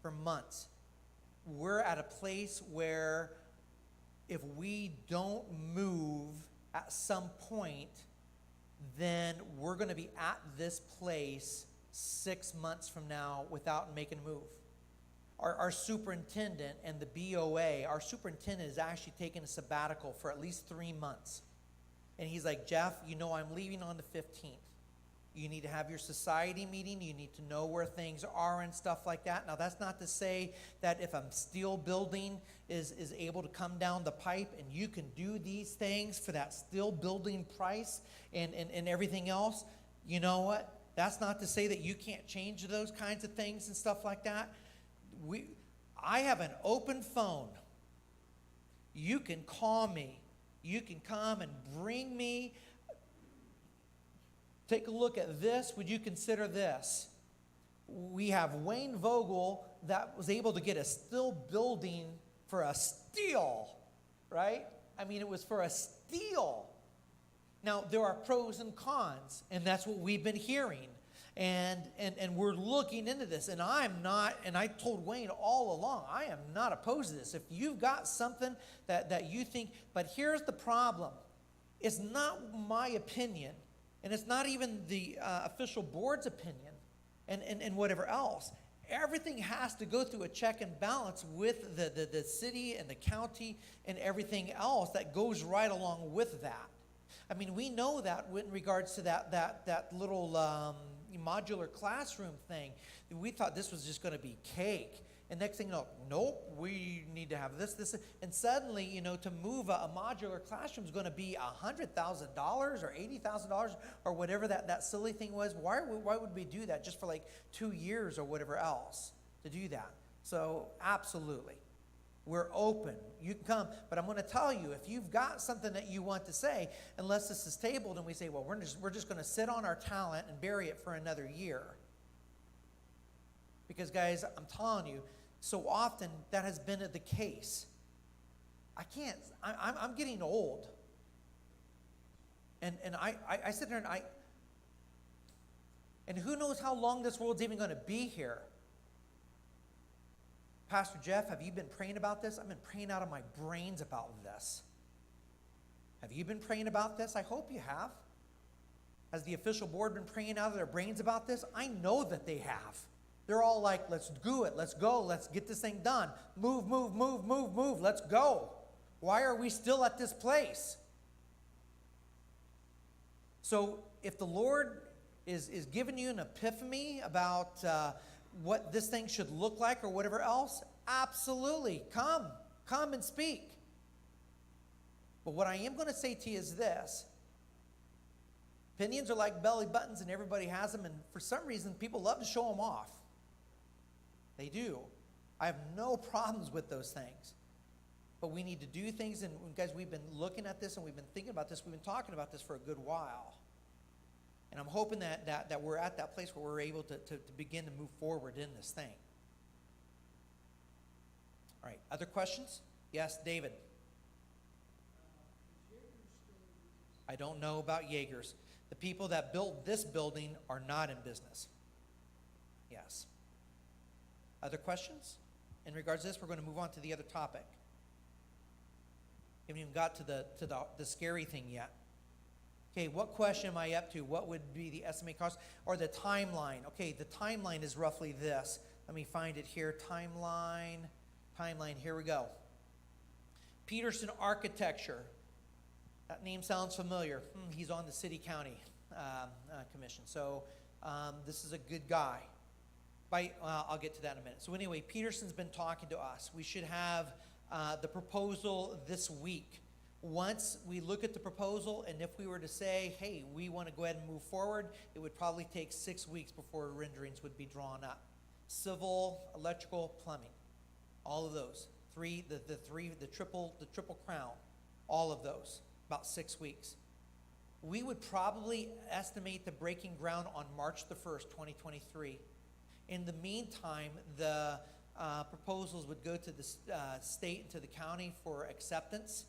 A: For months. We're at a place where if we don't move at some point, then we're going to be at this place 6 months from now without making a move. Our superintendent and the BOA, our superintendent is actually taking a sabbatical for at least 3 months. And he's like, Jeff, you know I'm leaving on the 15th. You need to have your society meeting. You need to know where things are and stuff like that. Now, that's not to say that if a steel building is able to come down the pipe and you can do these things for that steel building price and everything else, you know what? That's not to say that you can't change those kinds of things and stuff like that. I have an open phone. You can call me. You can come and bring me, take a look at this. Would you consider this? We have Wayne Vogel that was able to get a steel building for a steal, right? I mean, it was for a steal. Now, there are pros and cons, and that's what we've been hearing. And we're looking into this, and I'm not, and I told Wayne all along, I am not opposed to this. If you've got something that you think, but here's the problem. It's not my opinion, and it's not even the official board's opinion, and whatever else. Everything has to go through a check and balance with the city and the county and everything else that goes right along with that. I mean, we know that in regards to that little modular classroom thing. We thought this was just going to be cake. And next thing you know, nope, we need to have this. And suddenly, you know, to move a modular classroom is going to be $100,000 or $80,000 or whatever that silly thing was. Why would we do that just for like 2 years or whatever else to do that? So absolutely. We're open. You can come. But I'm going to tell you, if you've got something that you want to say, unless this is tabled and we say, well, we're just going to sit on our talent and bury it for another year. Because, guys, I'm telling you, so often that has been the case. I'm getting old. And I sit there and who knows how long this world's even going to be here. Pastor Jeff, have you been praying about this? I've been praying out of my brains about this. Have you been praying about this? I hope you have. Has the official board been praying out of their brains about this? I know that they have. They're all like, let's do it, let's go, let's get this thing done. Move, move, move, move, move, let's go. Why are we still at this place? So if the Lord is giving you an epiphany about what this thing should look like or whatever else, absolutely, come and speak. But what I am going to say to you is this. Opinions are like belly buttons and everybody has them, and for some reason people love to show them off. They do. I have no problems with those things. But we need to do things, and guys, we've been looking at this and we've been thinking about this. We've been talking about this for a good while. And I'm hoping that we're at that place where we're able to begin to move forward in this thing. All right, other questions? Yes, David. I don't know about Jaegers. The people that built this building are not in business. Yes. Other questions? In regards to this, we're going to move on to the other topic. Haven't even got to the scary thing yet. Okay, what question am I up to? What would be the estimated cost? Or the timeline. Okay, the timeline is roughly this. Let me find it here. Timeline, here we go. Peterson Architecture. That name sounds familiar. He's on the city-county commission. So this is a good guy. I'll get to that in a minute. So anyway, Peterson's been talking to us. We should have the proposal this week. Once we look at the proposal, and if we were to say, hey, we want to go ahead and move forward, it would probably take 6 weeks before renderings would be drawn up. Civil, electrical, plumbing, all of those. The triple crown, all of those, about 6 weeks. We would probably estimate the breaking ground on March the 1st, 2023. In the meantime, the proposals would go to the state and to the county for acceptance.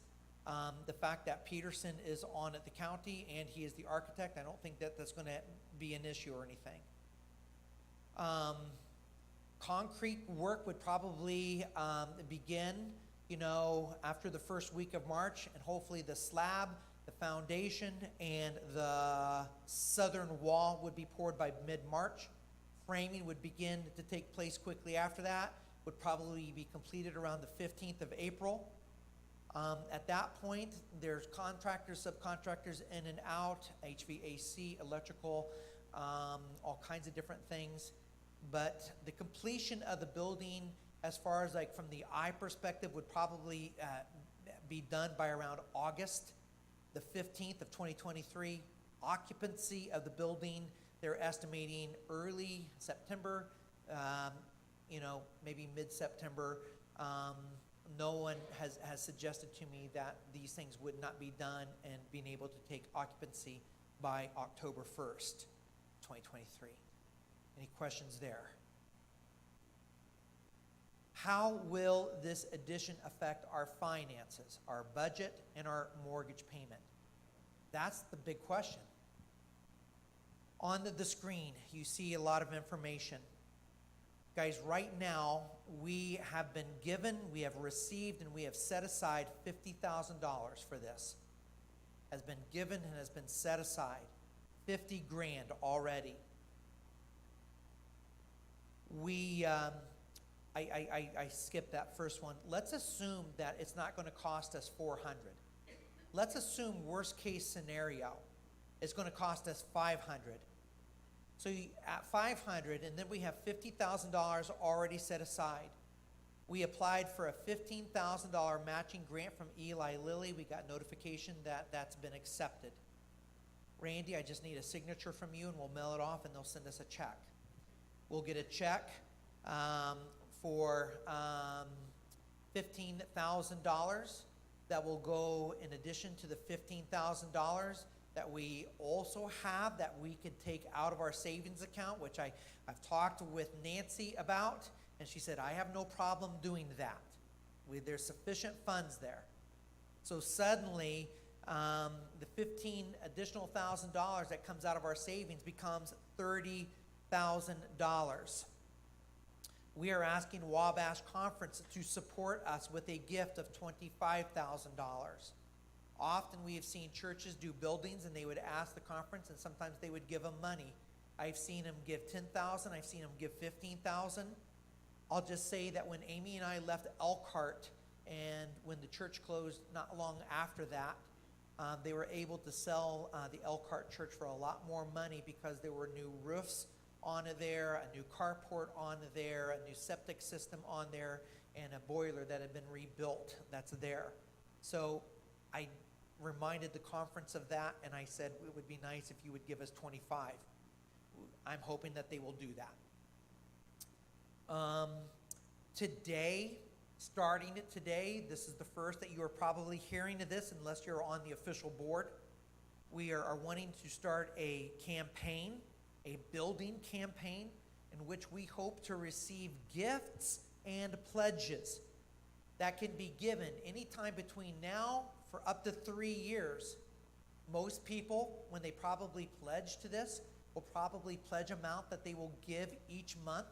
A: The fact that Peterson is on at the county and he is the architect, I don't think that's going to be an issue or anything. Concrete work would probably begin, after the first week of March, and hopefully the slab, the foundation, and the southern wall would be poured by mid-March. Framing would begin to take place quickly after that, would probably be completed around the 15th of April. At that point, there's contractors, subcontractors in and out, HVAC, electrical, all kinds of different things. But the completion of the building, as far as like from the eye perspective, would probably be done by around August the 15th of 2023. Occupancy of the building, they're estimating early September, maybe mid-September. No one has suggested to me that these things would not be done and being able to take occupancy by October 1st, 2023. Any questions there? How will this addition affect our finances, our budget, and our mortgage payment? That's the big question. On the screen, you see a lot of information. Guys, right now, we have been given, we have received, and we have set aside $50,000 for this. Has been given and has been set aside. $50,000 already. I skipped that first one. Let's assume that it's not going to cost us $400,000. Let's assume worst case scenario, it's going to cost us $500,000. So at $500,000, and then we have $50,000 already set aside. We applied for a $15,000 matching grant from Eli Lilly. We got notification that that's been accepted. Randy, I just need a signature from you, and we'll mail it off, and they'll send us a check. We'll get a check for $15,000 that will go in addition to the $15,000 that we also have that we could take out of our savings account, which I've talked with Nancy about, and she said, I have no problem doing that. There's sufficient funds there. So suddenly, the additional $1,000 that comes out of our savings becomes $30,000. We are asking Wabash Conference to support us with a gift of $25,000. Often we have seen churches do buildings and they would ask the conference, and sometimes they would give them money. I've seen them give 10,000. I've seen them give 15,000. I'll just say that when Amy and I left Elkhart, and when the church closed not long after that, they were able to sell the Elkhart church for a lot more money because there were new roofs on there, a new carport on there, a new septic system on there, and a boiler that had been rebuilt that's there. So I reminded the conference of that, and I said it would be nice if you would give us 25. I'm hoping that they will do that. Today, starting it today, this is the first that you are probably hearing of this unless you're on the official board. We are wanting to start a campaign, a building campaign, in which we hope to receive gifts and pledges that can be given anytime between now for up to 3 years. Most people, when they probably pledge to this, will probably pledge amount that they will give each month,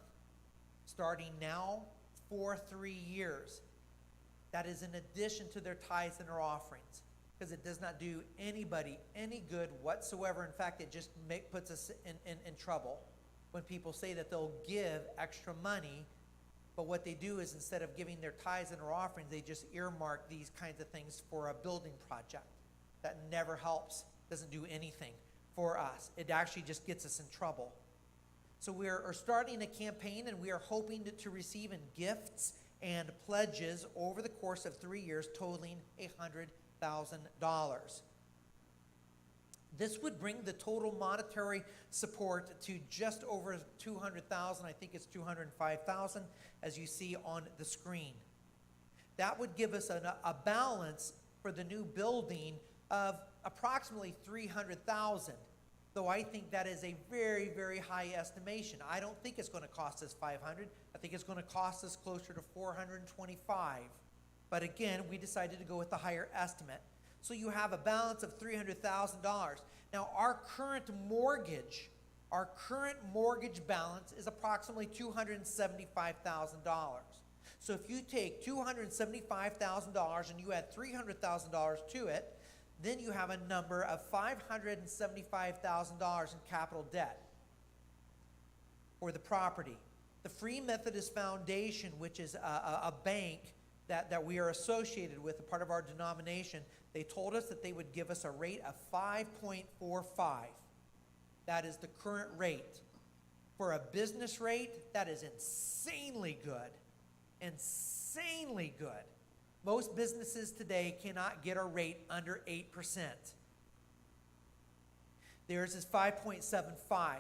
A: starting now for 3 years. That is in addition to their tithes and their offerings, because it does not do anybody any good whatsoever. In fact, it just puts us in trouble when people say that they'll give extra money, but what they do is instead of giving their tithes and their offerings, they just earmark these kinds of things for a building project. That never helps, doesn't do anything for us. It actually just gets us in trouble. So we are starting a campaign, and we are hoping to receive in gifts and pledges over the course of 3 years totaling $100,000. This would bring the total monetary support to just over $200,000. I think it's $205,000, as you see on the screen. That would give us a balance for the new building of approximately $300,000, though I think that is a very, very high estimation. I don't think it's going to cost us $500,000. I think it's going to cost us closer to $425,000. But again, we decided to go with the higher estimate. So you have a balance of $300,000. Now, our current mortgage balance is approximately $275,000. So if you take $275,000 and you add $300,000 to it, then you have a number of $575,000 in capital debt for the property. The Free Methodist Foundation, which is a bank that we are associated with, a part of our denomination, they told us that they would give us a rate of 5.45. That is the current rate. For a business rate, that is insanely good. Insanely good. Most businesses today cannot get a rate under 8%. Theirs is 5.75.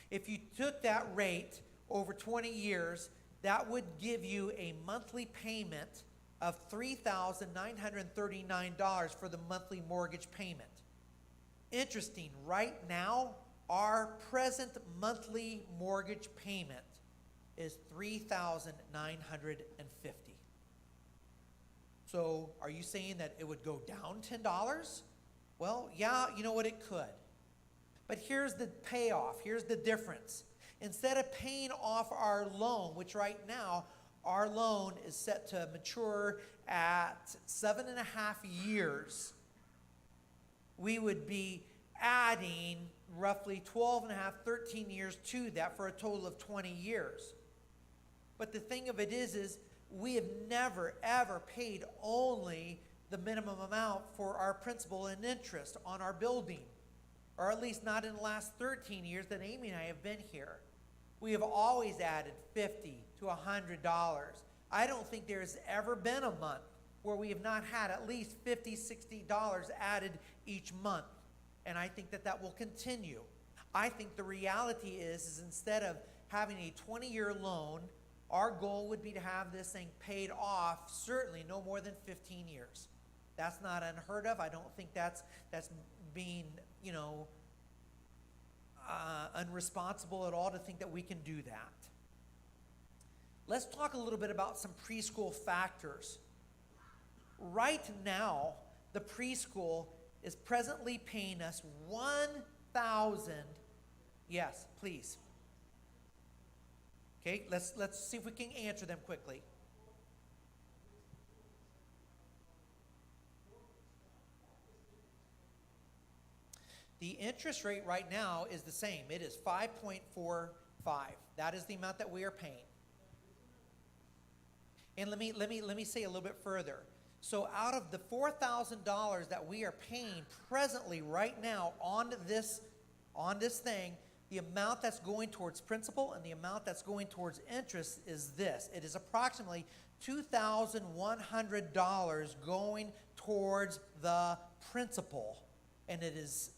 A: If you took that rate over 20 years, that would give you a monthly payment of $3,939 for the monthly mortgage payment. Interesting, right now, our present monthly mortgage payment is $3,950. So are you saying that it would go down $10? Well, yeah, you know what, it could. But here's the payoff. Here's the difference. Instead of paying off our loan, which right now our loan is set to mature at 7.5 years, we would be adding roughly 12.5, 13 years to that for a total of 20 years. But the thing of it is we have never, ever paid only the minimum amount for our principal and interest on our building, or at least not in the last 13 years that Amy and I have been here. We have always added $50 to $100. I don't think there's ever been a month where we have not had at least $50, $60 added each month. And I think that that will continue. I think the reality is instead of having a 20-year loan, our goal would be to have this thing paid off certainly no more than 15 years. That's not unheard of. I don't think that's being, unresponsible at all to think that we can do that. Let's talk a little bit about some preschool factors. Right now, the preschool is presently paying us $1,000. Yes, please. Okay, let's see if we can answer them quickly. The interest rate right now is the same. It is 5.45. That is the amount that we are paying. And let me say a little bit further. So out of the $4,000 that we are paying presently right now on this thing, the amount that's going towards principal and the amount that's going towards interest is this. It is approximately $2,100 going towards the principal. And it is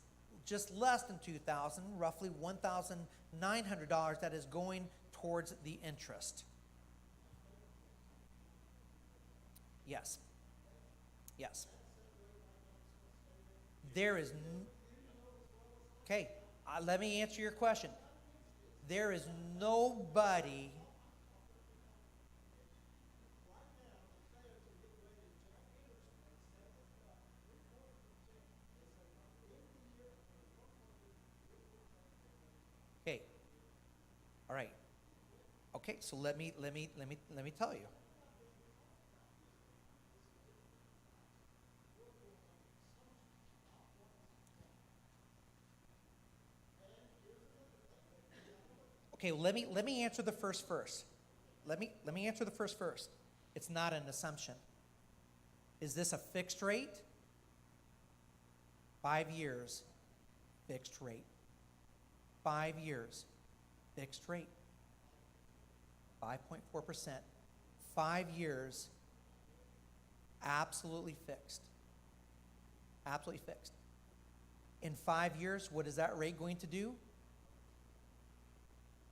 A: just less than $2,000, roughly $1,900 that is going towards the interest. Yes. Yes. There is... Okay, let me answer your question. There is nobody... Okay. All right. Okay, so let me tell you. Okay, well, let me answer the first first. Let me answer the first first. It's not an assumption. Is this a fixed rate? 5 years, fixed rate. 5 years, fixed rate. 5.4%. 5 years, absolutely fixed. Absolutely fixed. In 5 years, what is that rate going to do?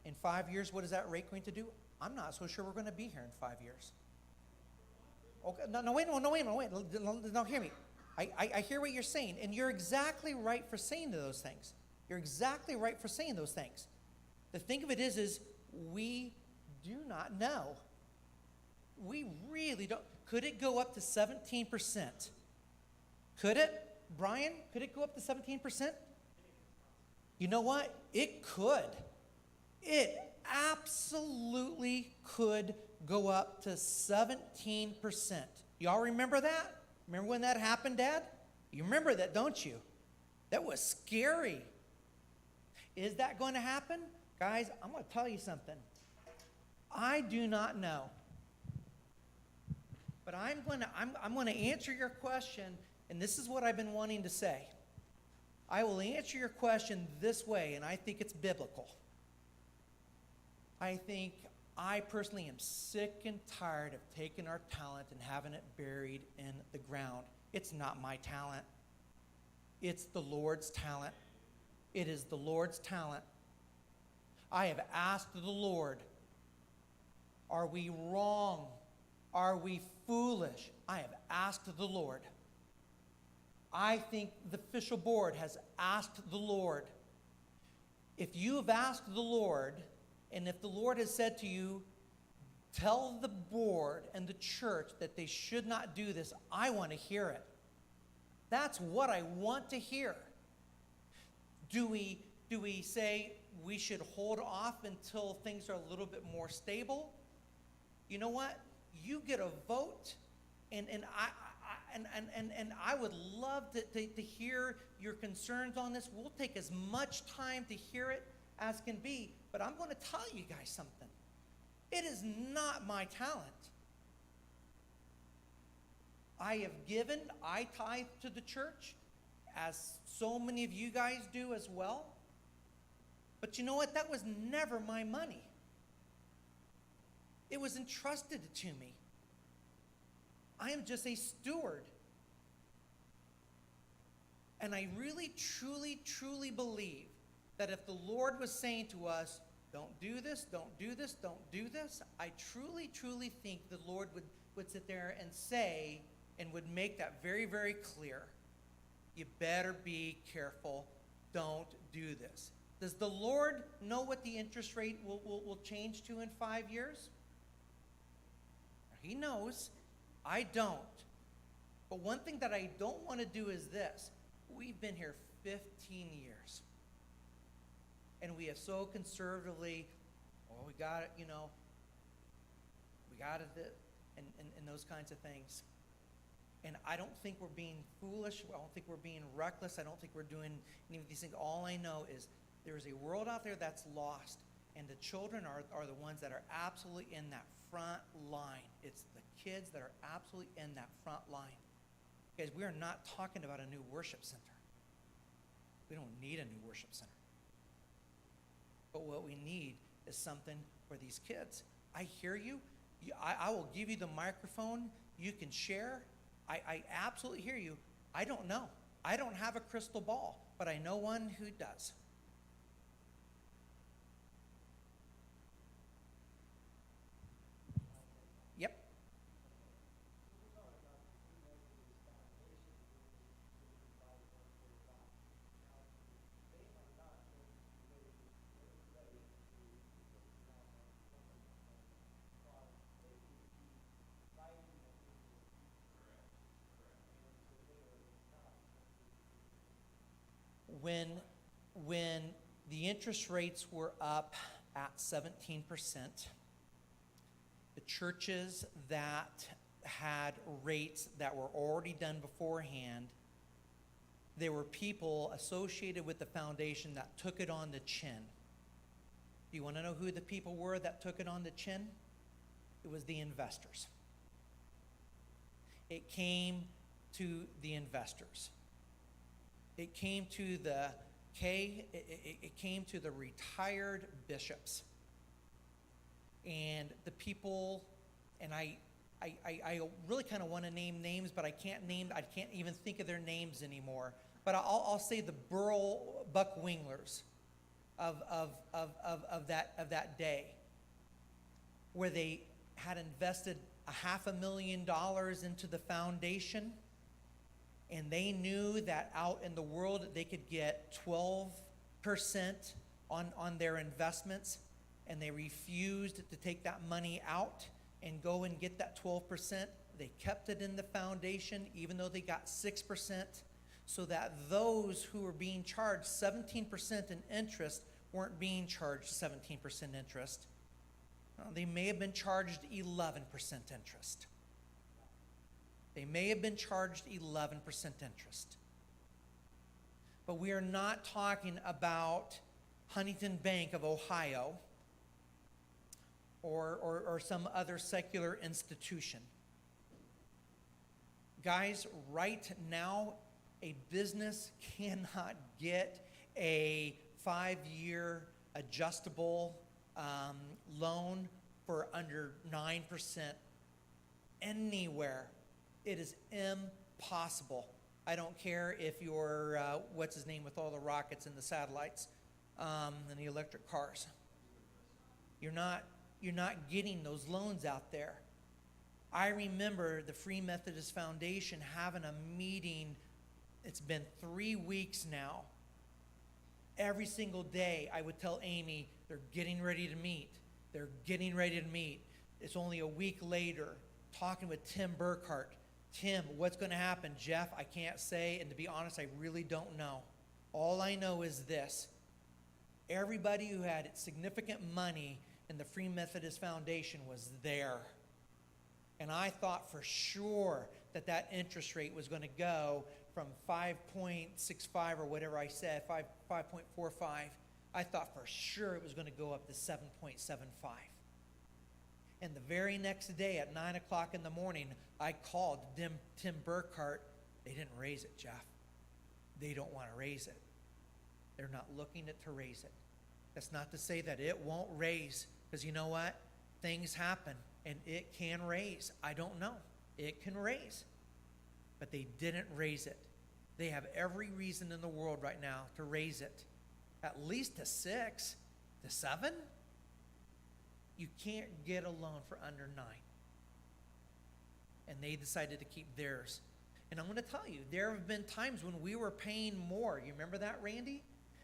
A: In 5 years, what is that rate going to do? I'm not so sure we're going to be here in 5 years. Okay, wait, no, hear me. I hear what you're saying, and you're exactly right for saying those things. You're exactly right for saying those things. The thing of it is we do not know. We really don't. Could it go up to 17%? Could it, Brian? Could it go up to 17%? You know what? It could. It absolutely could go up to 17%. Y'all remember that? Remember when that happened, Dad? You remember that, don't you? That was scary. Is that going to happen? Guys, I'm going to tell you something. I do not know. But I'm going to answer your question, and this is what I've been wanting to say. I will answer your question this way, and I think it's biblical. I personally am sick and tired of taking our talent and having it buried in the ground. It's not my talent. It's the Lord's talent. It is the Lord's talent. I have asked the Lord, are we wrong? Are we foolish? I have asked the Lord. I think the official board has asked the Lord. If you have asked the Lord, and if the Lord has said to you, tell the board and the church that they should not do this, I want to hear it. That's what I want to hear. Do we say we should hold off until things are a little bit more stable? You know what? You get a vote, and I would love to hear your concerns on this. We'll take as much time to hear it as can be, but I'm going to tell you guys something. It is not my talent. I tithe to the church, as so many of you guys do as well. But you know what? That was never my money. It was entrusted to me. I am just a steward. And I really, truly, truly believe that if the Lord was saying to us, don't do this, don't do this, don't do this, I truly, truly think the Lord would sit there and say, and would make that very, very clear. You better be careful. Don't do this. Does the Lord know what the interest rate will change to in 5 years? He knows. I don't. But one thing that I don't want to do is this. We've been here 15 years. And we have so conservatively, we got it, we got it, and those kinds of things. And I don't think we're being foolish. I don't think we're being reckless. I don't think we're doing any of these things. All I know is there is a world out there that's lost, and the children are the ones that are absolutely in that front line. It's the kids that are absolutely in that front line. Guys, we are not talking about a new worship center. We don't need a new worship center. But what we need is something for these kids. I hear you. I will give you the microphone. You can share. I absolutely hear you. I don't know. I don't have a crystal ball, but I know one who does. Yep. When the interest rates were up at 17%, the churches that had rates that were already done beforehand, there were people associated with the foundation that took it on the chin. Do you want to know who the people were that took it on the chin? It was the investors. It came to the investors. It came to it came to the retired bishops. And the people, and I really kind of want to name names, but I can't even think of their names anymore. But I'll say the Burl Buckwinglers of that day, where they had invested $500,000 into the foundation, and they knew that out in the world they could get 12% on their investments, and they refused to take that money out and go and get that 12%. They kept it in the foundation, even though they got 6%, so that those who were being charged 17% in interest weren't being charged 17% interest. They may have been charged 11% interest. They may have been charged 11% interest. But we are not talking about Huntington Bank of Ohio or some other secular institution. Guys, right now, a business cannot get a 5-year adjustable loan for under 9% anywhere. It is impossible. I don't care if you're, what's his name with all the rockets and the satellites and the electric cars. You're not getting those loans out there. I remember the Free Methodist Foundation having a meeting. It's been 3 weeks now. Every single day I would tell Amy, they're getting ready to meet. They're getting ready to meet. It's only a week later, talking with Tim Burkhart. Tim, what's going to happen? Jeff, I can't say, and to be honest, I really don't know. All I know is this. Everybody who had significant money in the Free Methodist Foundation was there. And I thought for sure that interest rate was going to go from 5.65 or whatever I said, 5.45. I thought for sure it was going to go up to 7.75. And the very next day at 9 o'clock in the morning, I called Tim Burkhart. They didn't raise it, Jeff. They don't want to raise it. They're not looking to raise it. That's not to say that it won't raise, because you know what? Things happen, and it can raise. I don't know. It can raise. But they didn't raise it. They have every reason in the world right now to raise it. At least to 6, to 7. You can't get a loan for under 9. And they decided to keep theirs. And I'm going to tell you, there have been times when we were paying more. You remember that, Randy?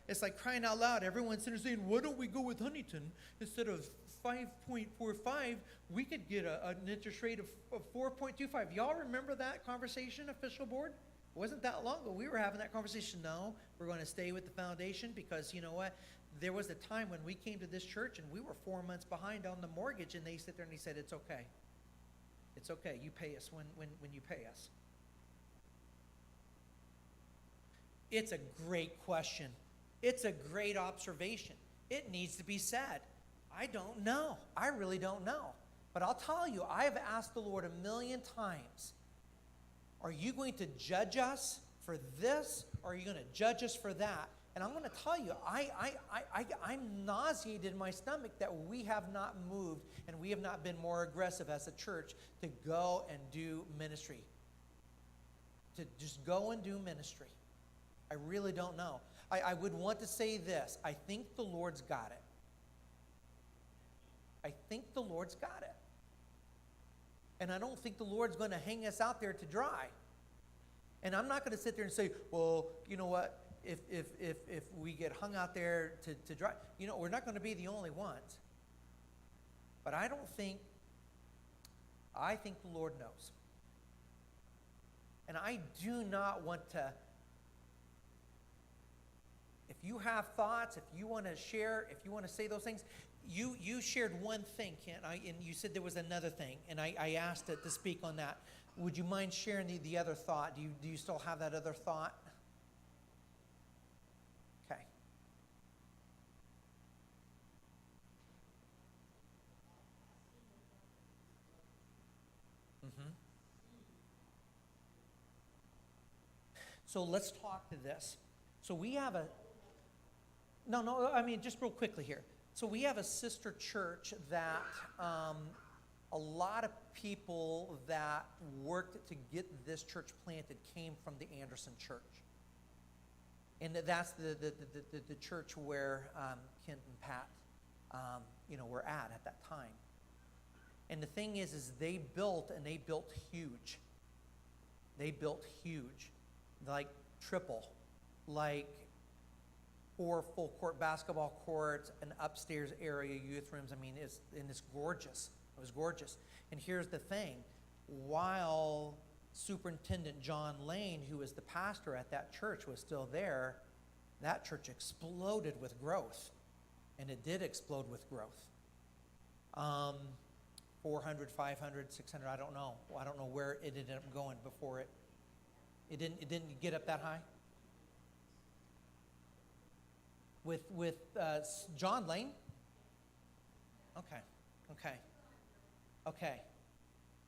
A: It's like crying out loud. Everyone's sitting there saying, why don't we go with Huntington? Instead of 5.45, we could get an interest rate of 4.25. Y'all remember that conversation, official board? It wasn't that long ago. We were having that conversation. No, we're going to stay with the foundation because you know what? There was a time when we came to this church and we were 4 months behind on the mortgage, and they sit there and they said, it's okay. It's okay. You pay us when you pay us. It's a great question. It's a great observation. It needs to be said. I don't know. I really don't know. But I'll tell you, I have asked the Lord a million times, are you going to judge us for this, or are you going to judge us for that? And I'm going to tell you, I'm nauseated in my stomach that we have not moved and we have not been more aggressive as a church to go and do ministry. To just go and do ministry. I really don't know. I would want to say this. I think the Lord's got it. I think the Lord's got it. And I don't think the Lord's going to hang us out there to dry. And I'm not going to sit there and say, well, you know what? If we get hung out there to dry, you know, we're not going to be the only ones. But I think the Lord knows. And I do not want to, if you have thoughts, if you want to share, if you want to say those things, you shared one thing, Kent, and you said there was another thing, and I asked it to speak on that. Would you mind sharing the other thought? Do you still have that other thought? Okay. Mm-hmm. So let's talk to this. So we have I mean, just real quickly here. So we have a sister church that a lot of people that worked to get this church planted came from the Anderson church. And that's the church where Kent and Pat, were at that time. And the thing is they built huge. They built huge, like triple, like 4 full court basketball courts, an upstairs area, youth rooms. I mean, it's gorgeous. It was gorgeous. And here's the thing. While Superintendent John Lane, who was the pastor at that church, was still there, that church exploded with growth. And it did explode with growth. 400, 500, 600, I don't know. I don't know where it ended up going before it didn't get up that high. With John Lane? Okay.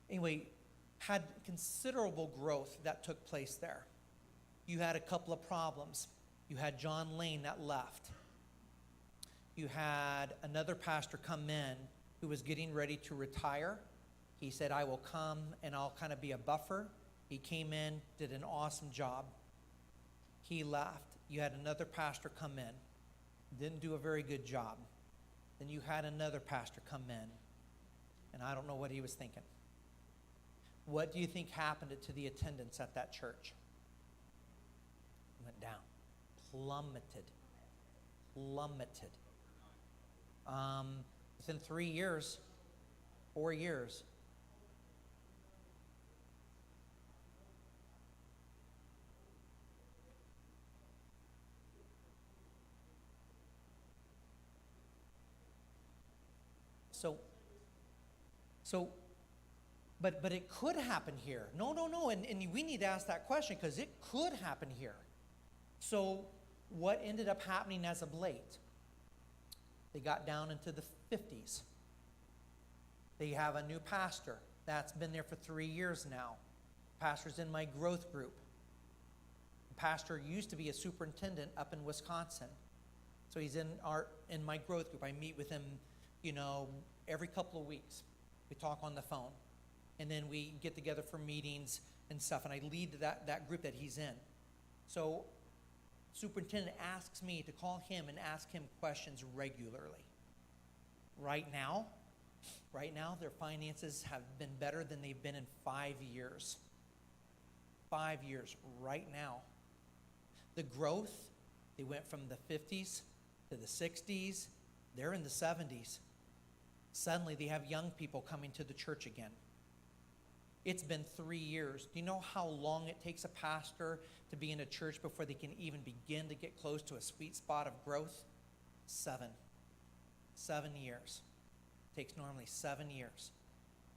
A: Anyway, had considerable growth that took place there. You had a couple of problems. You had John Lane that left. You had another pastor come in who was getting ready to retire. He said, I will come and I'll kind of be a buffer. He came in, did an awesome job. He left. You had another pastor come in. Didn't do a very good job. Then you had another pastor come in, and I don't know what he was thinking. What do you think happened to the attendance at that church? Went down. Plummeted. Within 3 years, 4 years, but it could happen here. No, and we need to ask that question because it could happen here. So what ended up happening as of late? They got down into the 50s. They have a new pastor that's been there for 3 years now. Pastor's in my growth group. The pastor used to be a superintendent up in Wisconsin. So he's in my growth group. I meet with him, every couple of weeks. We talk on the phone. And then we get together for meetings and stuff. And I lead that group that he's in. So superintendent asks me to call him and ask him questions regularly. Right now, their finances have been better than they've been in 5 years. 5 years, right now. The growth, they went from the 50s to the 60s. They're in the 70s. Suddenly, they have young people coming to the church again. It's been 3 years. Do you know how long it takes a pastor to be in a church before they can even begin to get close to a sweet spot of growth? 7 years. It takes normally 7 years.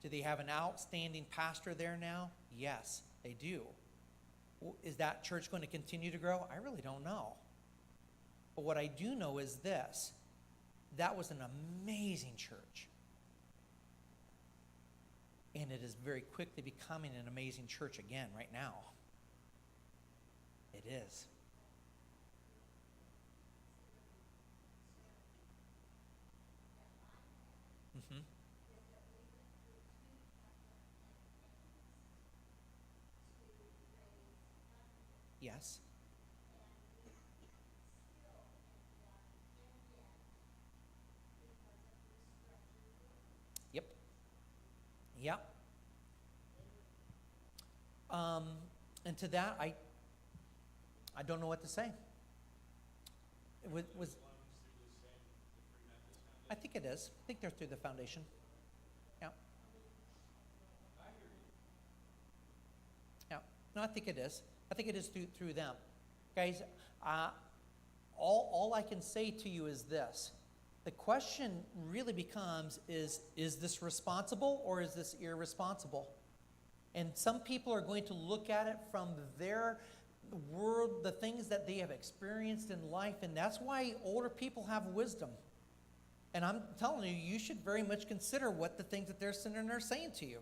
A: Do they have an outstanding pastor there now? Yes, they do. Is that church going to continue to grow? I really don't know. But what I do know is this. That was an amazing church. And it is very quickly becoming an amazing church again right now. It is. Mm-hmm. Yes. Yep. Yep. Um, and to that, I don't know what to say. Was I think it is. I think they're through the foundation. Yeah. Yeah. No, I think it is. I think it is through them. Guys, all I can say to you is this. The question really becomes is this responsible or is this irresponsible? And some people are going to look at it from their world, the things that they have experienced in life, and that's why older people have wisdom. And I'm telling you, you should very much consider what the things that they're sitting there saying to you.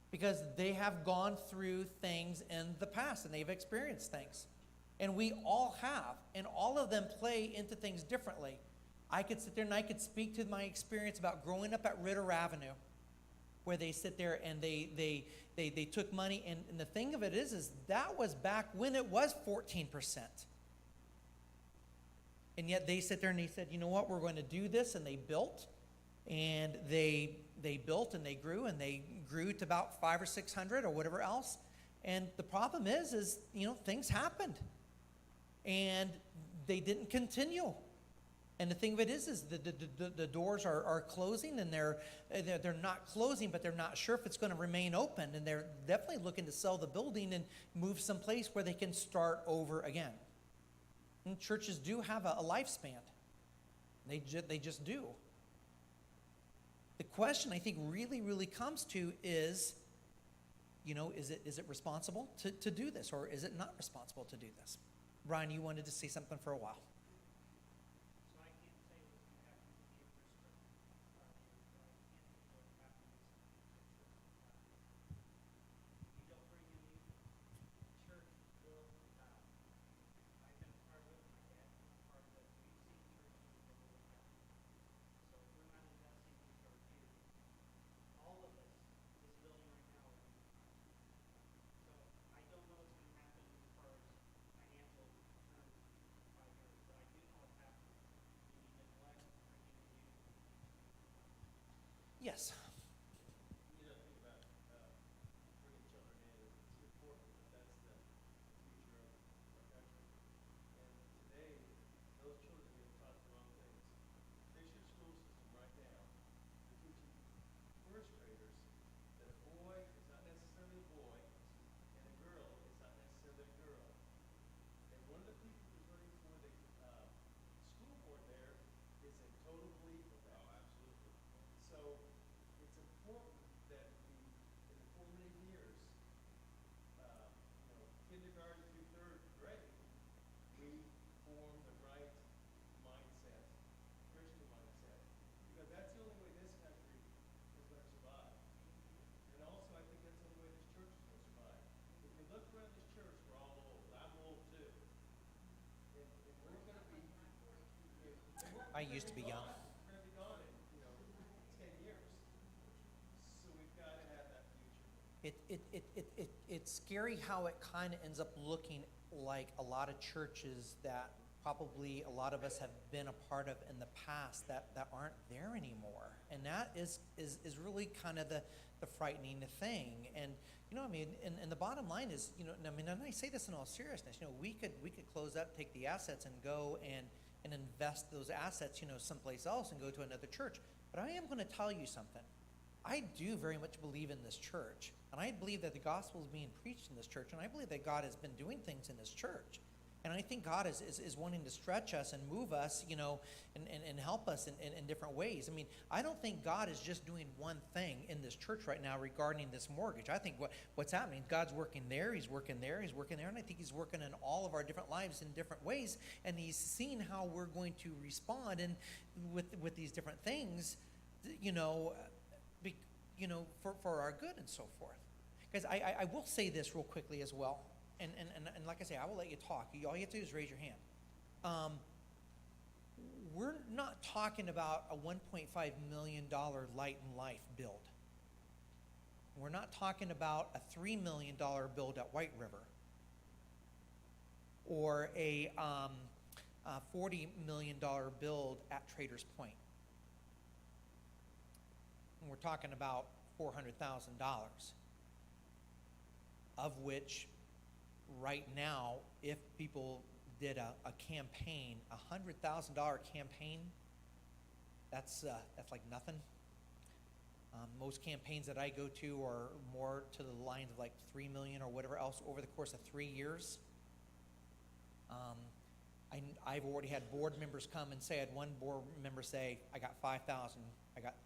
A: Because they have gone through things in the past, and they've experienced things. And we all have, and all of them play into things differently. I could sit there and I could speak to my experience about growing up at Ritter Avenue, where they sit there and they took money, and the thing of it is that was back when it was 14%. And yet they sit there and they said, you know what, we're going to do this, and they built, and they built and they grew, and they grew to about 500 or 600 or whatever else. And the problem is things happened, and they didn't continue. And the thing of it is the doors are closing, and they're not closing, but they're not sure if it's going to remain open, and they're definitely looking to sell the building and move someplace where they can start over again. And churches do have a lifespan. They just do. The question I think really, really comes to is, is it responsible to do this, or is it not responsible to do this? Brian, you wanted to say something for a while. Yes.
B: You know, think about bringing children in. It's important that that's the future of our country. And today, those children are being taught the wrong things. Fix your school system right now. They're teaching first graders that a boy is not necessarily a boy, and a girl is not necessarily a girl. And one of the people who's running for the school board there is in total belief of that. Oh, absolutely. So it's important that we, in the formative years, kindergarten through third grade, we form the right mindset, Christian mindset, because that's the only way this country is going to survive. And also, I think that's the only way this church is going to survive. If you look around this church, we're all old. I'm old too. And we're going to be.
A: I used to be young.
B: We're going to be gone in 10 years. So we've got to have that future.
A: It's scary how it kind of ends up looking like a lot of churches that probably a lot of us have been a part of in the past that aren't there anymore. And that is really kind of the frightening thing. And and the bottom line is, and I say this in all seriousness, we could close up, take the assets, and go and invest those assets, someplace else, and go to another church. But I am going to tell you something. I do very much believe in this church, and I believe that the gospel is being preached in this church, and I believe that God has been doing things in this church. And I think God is wanting to stretch us and move us, and help us in different ways. I mean, I don't think God is just doing one thing in this church right now regarding this mortgage. I think what's happening, God's working there, He's working there, He's working there, and I think He's working in all of our different lives in different ways, and He's seeing how we're going to respond and with these different things, for our good and so forth. Guys, I will say this real quickly as well. And like I say, I will let you talk. All you have to do is raise your hand. We're not talking about a $1.5 million Light and Life build. We're not talking about a $3 million build at White River, or a $40 million build at Traders Point. And we're talking about $400,000, of which right now, if people did a campaign, a $100,000 campaign, that's like nothing. Most campaigns that I go to are more to the lines of like 3 million or whatever else over the course of 3 years. I've already had board members come and say, I had one board member say, I got 5,000.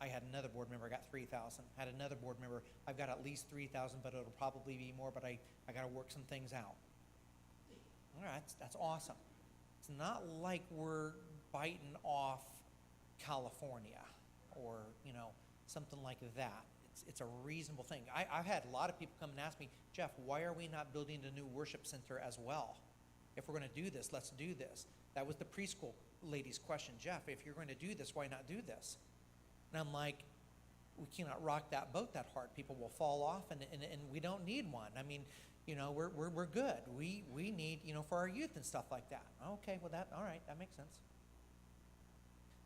A: I had another board member, I got 3,000. Had another board member, I've got at least 3,000, but it'll probably be more, but I got to work some things out. All right, that's awesome. It's not like we're biting off California or, something like that. It's a reasonable thing. I've had a lot of people come and ask me, Jeff, why are we not building a new worship center as well? If we're going to do this, let's do this. That was the preschool lady's question. Jeff, if you're going to do this, why not do this? And I'm like, we cannot rock that boat that hard. People will fall off, and we don't need one. I mean, we're good. We need, for our youth and stuff like that. Okay, well, all right, that makes sense.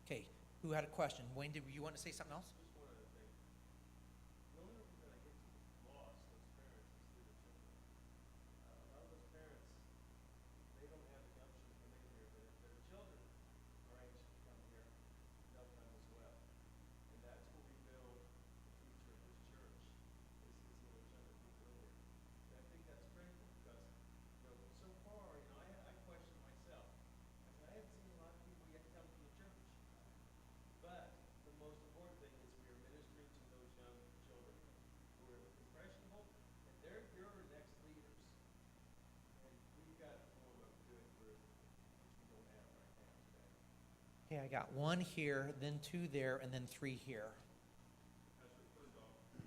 A: Okay, who had a question? Wayne, did you want to say something else?
B: Just one other thing. The only reason I get lost, those parents, is through the children. A lot of those parents, they don't have the gumption to come in here. Their children are anxious to come here. They'll come as well. And that's where we build the future of this church, is in the children we build here. And I think that's critical because, so far, I question myself. I haven't seen a lot of people yet come to the church. But the most important thing is we are ministering to those young children who are impressionable, and they're your next leaders. And we've got to form a good group, which we don't have right now today.
A: Okay, I got 1 here, then 2 there, and then 3 here.
C: Pastor, first off, I'm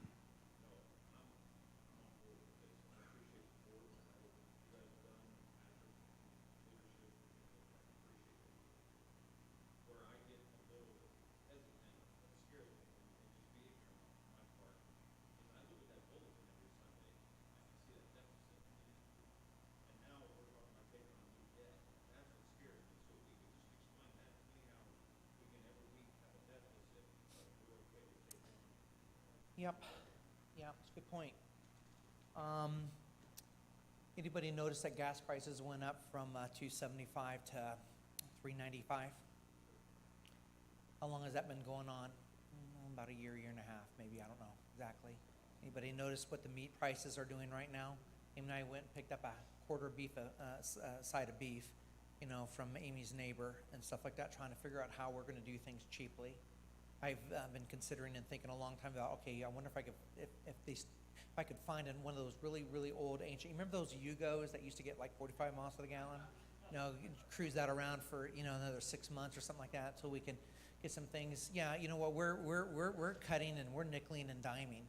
C: on board with this, and I appreciate the board, and I hope you guys have done, Pastor, leadership, I appreciate it. Where I get a little hesitant, that scares me, and just being here on my part, is I look at that bulletin every Sunday, I can see that deficit in it. And now we're talking about taking on new debt. That's what scares me. So if you could just explain that to me, how we can every week have a deficit, but we're okay with taking on.
A: Yep. Yeah, that's a good point. Anybody notice that gas prices went up from $2.75 to $3.95? How long has that been going on? About a year and a half, maybe. I don't know exactly. Anybody notice what the meat prices are doing right now? Amy and I went and picked up a quarter beef, side of beef, from Amy's neighbor and stuff like that, trying to figure out how we're going to do things cheaply. I've been considering and thinking a long time about, okay, I wonder if I could, if I could find in one of those really, really old ancient, you remember those Yugos that used to get like 45 miles to the gallon? You cruise that around for, another 6 months or something like that until we can get some things. Yeah, you know what, we're cutting and we're nickeling and diming.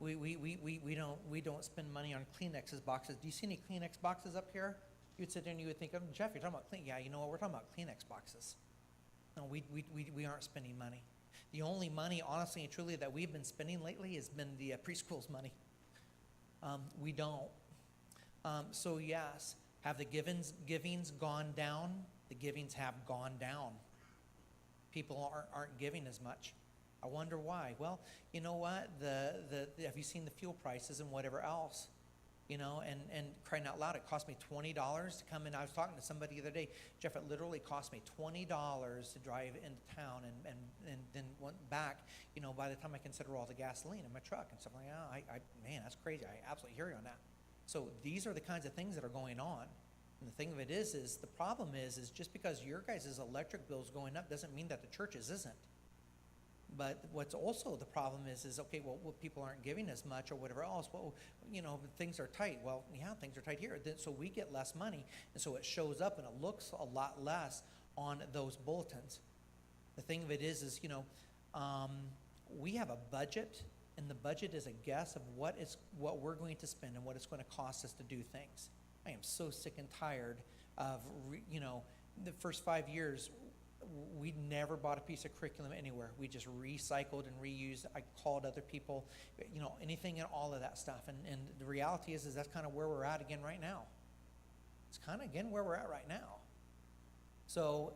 A: We don't spend money on Kleenex's boxes. Do you see any Kleenex boxes up here? You would sit there and you would think, oh, Jeff, you're talking about Kleenex. Yeah, you know what, we're talking about Kleenex boxes. No, we aren't spending money. The only money, honestly and truly, that we've been spending lately has been the preschool's money. We don't. So yes, have the givings gone down? The givings have gone down. People aren't giving as much. I wonder why. Well, you know what? Have you seen the fuel prices and whatever else? And crying out loud, it cost me $20 to come in. I was talking to somebody the other day, Jeff, it literally cost me $20 to drive into town and then went back, by the time I consider all the gasoline in my truck and stuff like that. Man, that's crazy. I absolutely hear you on that. So these are the kinds of things that are going on. And the thing of it is the problem is just because your guys' electric bill's going up doesn't mean that the church's isn't. But what's also the problem is okay, well, people aren't giving as much or whatever else. Well, things are tight. Well, yeah, things are tight here. So we get less money, and so it shows up and it looks a lot less on those bulletins. The thing of it is we have a budget, and the budget is a guess of what we're going to spend and what it's going to cost us to do things. I am so sick and tired of, the first 5 years, we never bought a piece of curriculum anywhere. We just recycled and reused. I called other people, anything and all of that stuff. And the reality is that's kind of where we're at again right now. It's kind of again where we're at right now. So,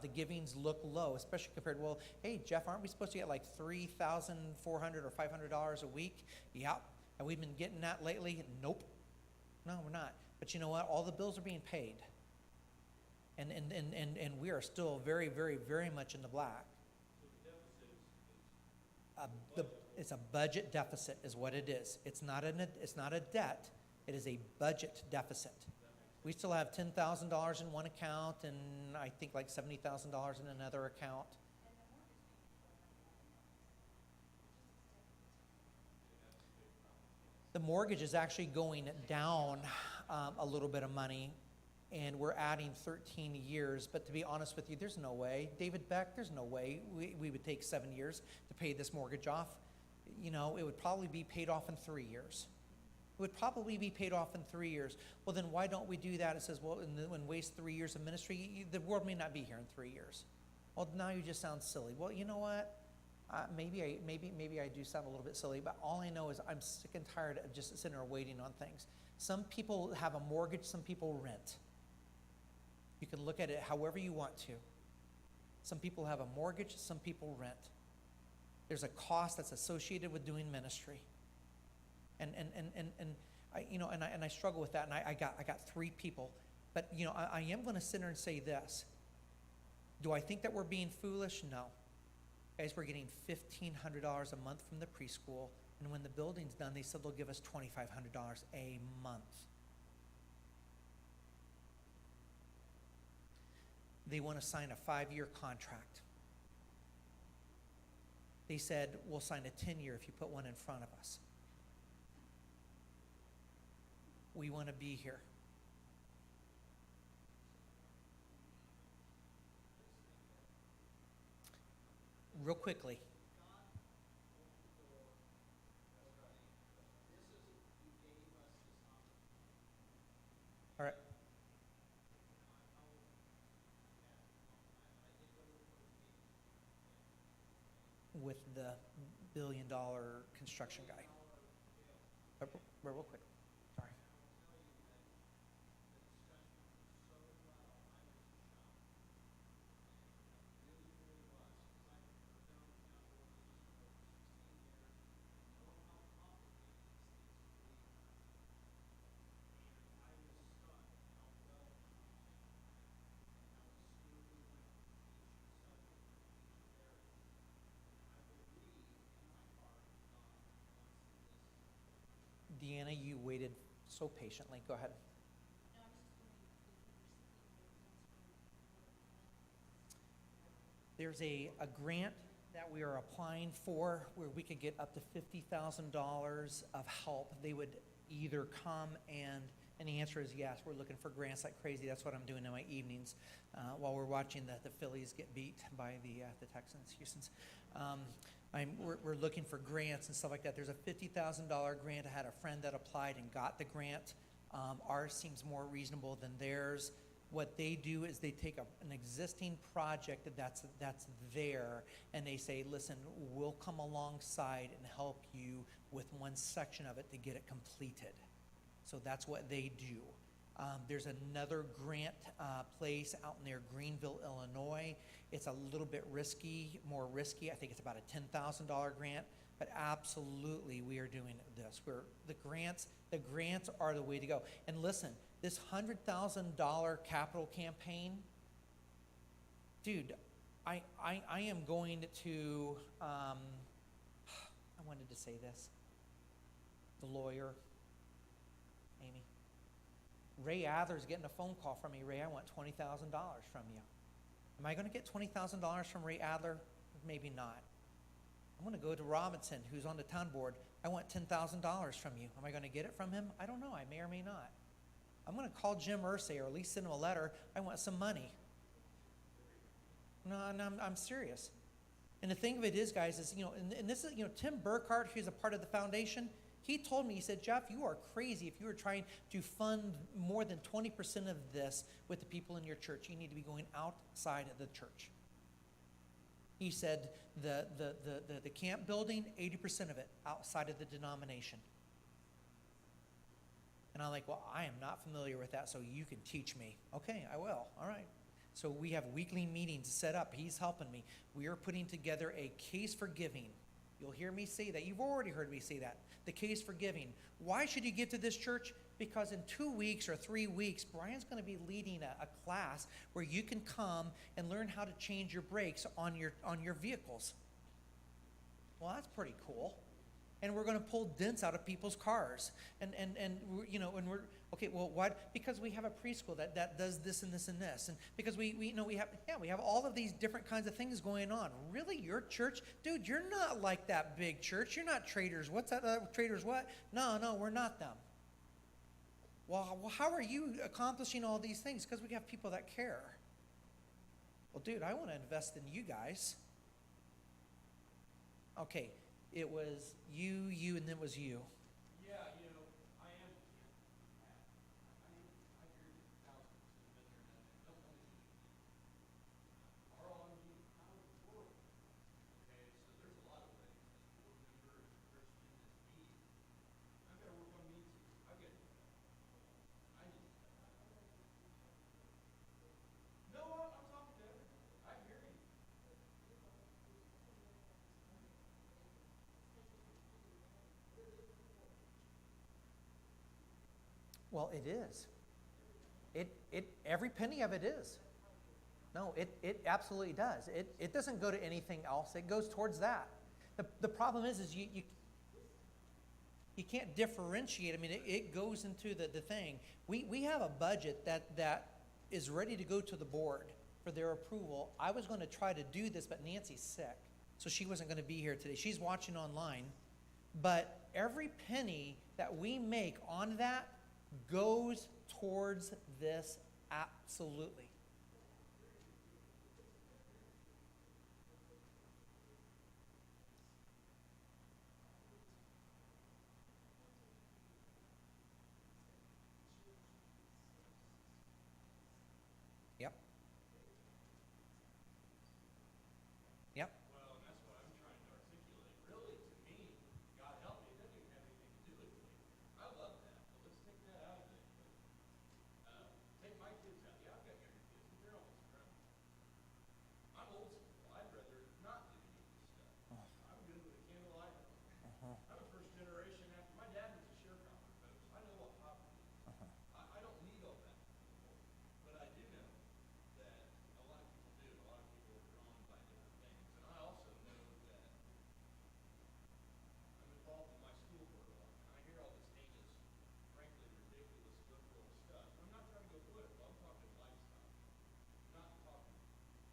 A: the givings look low, especially compared, well, hey, Jeff, aren't we supposed to get like $3,400 or $500 a week? Yeah. Have we been getting that lately? Nope. No, we're not. But you know what? All the bills are being paid. And we are still very, very, very much in the black. It's a budget deficit is what it is. It's not a debt. It is a budget deficit. We still have $10,000 in one account and I think like $70,000 in another account. The mortgage is actually going down a little bit of money, and we're adding 13 years. But to be honest with you, there's no way. David Beck, there's no way we would take 7 years to pay this mortgage off. It would probably be paid off in 3 years. It would probably be paid off in 3 years. Well, then why don't we do that? It says, well, and waste 3 years of ministry. The world may not be here in 3 years. Well, now you just sound silly. Well, you know what? Maybe I do sound a little bit silly, but all I know is I'm sick and tired of just sitting there waiting on things. Some people have a mortgage, some people rent. You can look at it however you want to. Some people have a mortgage, some people rent. There's a cost that's associated with doing ministry. And I struggle with that, and I got 3 people. But I am going to sit there and say this. Do I think that we're being foolish? No. Guys, we're getting $1,500 a month from the preschool, and when the building's done, they said they'll give us $2,500 a month. They want to sign a 5-year contract. They said, we'll sign a 10-year if you put one in front of us. We want to be here. Real quickly. All right. With the billion-dollar construction guy. Real quick. Sorry. Deanna, you waited so patiently. Go ahead. There's a grant that we are applying for where we could get up to $50,000 of help. They would either come and the answer is yes. We're looking for grants like crazy. That's what I'm doing in my evenings while we're watching the Phillies get beat by the Texans, Houston's. We're looking for grants and stuff like that. There's a $50,000 grant. I had a friend that applied and got the grant. Ours seems more reasonable than theirs. What they do is they take an existing project that's there, and they say, listen, we'll come alongside and help you with one section of it to get it completed. So that's what they do. There's another grant place out near Greenville, Illinois. It's a little bit more risky. I think it's about a $10,000 grant, but absolutely we are doing this. The grants are the way to go. And listen, this $100,000 capital campaign, dude, I am going to, I wanted to say this, the lawyer, Amy, Ray Adler's getting a phone call from me. Ray, I want $20,000 from you. Am I going to get $20,000 from Ray Adler? Maybe not. I'm going to go to Robinson, who's on the town board. I want $10,000 from you. Am I going to get it from him? I don't know. I may or may not. I'm going to call Jim Irsay, or at least send him a letter. I want some money. No, I'm serious. And the thing of it is, guys, is, and this is, Tim Burkhart, who's a part of the foundation, he told me, he said, Jeff, you are crazy if you were trying to fund more than 20% of this with the people in your church. You need to be going outside of the church. He said the camp building, 80% of it outside of the denomination. And I'm like, well, I am not familiar with that, so you can teach me. Okay, I will. All right. So we have weekly meetings set up. He's helping me. We are putting together a case for giving. You'll hear me say that. You've already heard me say that. The case for giving. Why should you give to this church? Because in 2 weeks or 3 weeks, Brian's going to be leading a class where you can come and learn how to change your brakes on your vehicles. Well, that's pretty cool. And we're going to pull dents out of people's cars. And we're okay. Well, why? Because we have a preschool that does this and this and this, and because we have all of these different kinds of things going on. Really, your church, dude, you're not like that big church. You're not Traders. What's that? Traders what? No, we're not them. Well, how are you accomplishing all these things? Because we have people that care. Well, dude, I want to invest in you guys. Okay. It was you, and then it was you.
C: Yeah, I am. I hear you 1,000% been there, and don't let me. Are all of you out of the world? Okay, so there's a lot of ways. As a board member, as a Christian, as me, I've got to work on me too. I've got to do that. I need to. No, I'm talking to everybody. I hear you.
A: Well, it is. Every penny of it is. No, it absolutely does. It doesn't go to anything else. It goes towards that. The problem is you can't differentiate. I mean, it goes into the thing. We have a budget that is ready to go to the board for their approval. I was going to try to do this, but Nancy's sick, so she wasn't going to be here today. She's watching online. But every penny that we make on that goes towards this absolutely. Yep. Yep.
C: Well, and that's what I'm trying to articulate. Really, to me, God help me, it doesn't even have anything to do with me. I love that, but let's take that out of it. Take my kids out. Yeah, I've got younger kids, but they're almost grown. I'm old school. I'd rather not do any of this stuff. I'm good with a candlelight. I'm a first generation after. My dad was a sharecropper, folks. I know what poverty is. I don't need all that anymore. But I do know that a lot of people do. A lot of people are drawn by different things. And I also know that I'm involved in my school board a lot. And I hear all this heinous, frankly ridiculous liberal stuff. And I'm not trying to go political. I'm talking lifestyle. I'm not talking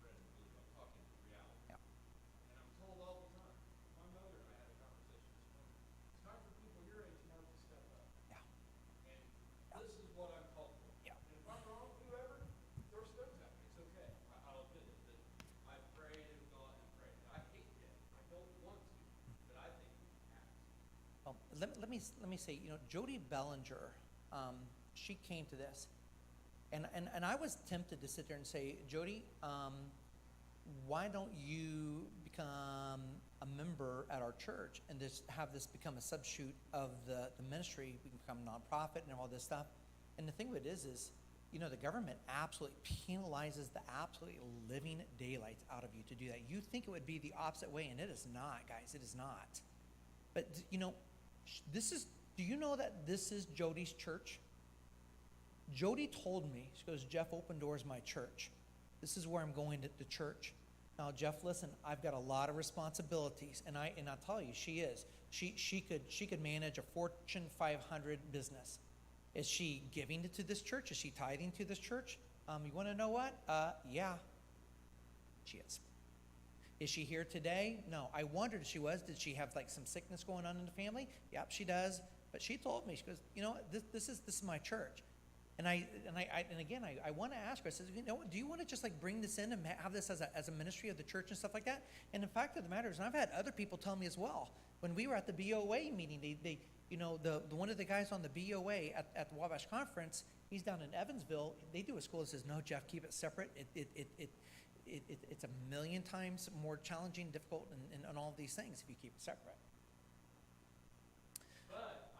C: red and blue. I'm talking reality.
A: Yeah.
C: And I'm told all the time. My mother and I had a conversation this morning. It's time for people your age, Mark, to step up.
A: Yeah.
C: And this is what I'm called for.
A: Yeah.
C: And if I'm wrong, whoever, throw stones at me. It's okay. I'll admit it. That I've prayed and thought and prayed. I hate that. I don't want to, but I think we have to.
A: Well, let me say, Jody Bellinger, she came to this, and I was tempted to sit there and say, Jody, why don't you become a member at our church and have this become a subshoot of the ministry? We can become a nonprofit and all this stuff. And the thing of it is, the government absolutely penalizes the absolute living daylights out of you to do that. You think it would be the opposite way, and it is not, guys. It is not. But do you know that this is Jody's church? Jody told me, she goes, Jeff, Open Doors my church. This is where I'm going to church. Now, Jeff, listen, I've got a lot of responsibilities, and I'll tell you, she is. She could manage a Fortune 500 business. Is she giving it to this church? Is she tithing to this church? You want to know what? Yeah, she is. Is she here today? No. I wondered if she was. Did she have like some sickness going on in the family? Yep, she does. But she told me, she goes, you know what, this is my church. And again, I want to ask her, I said, you know what, do you want to just like bring this in and have this as a ministry of the church and stuff like that? And the fact of the matter is, and I've had other people tell me as well, when we were at the BOA meeting, they you know, the one of the guys on the BOA at the Wabash conference, he's down in Evansville. They do a school that says, no, Jeff, keep it separate. It's a million times more challenging, difficult, and all of these things if you keep it separate.
C: But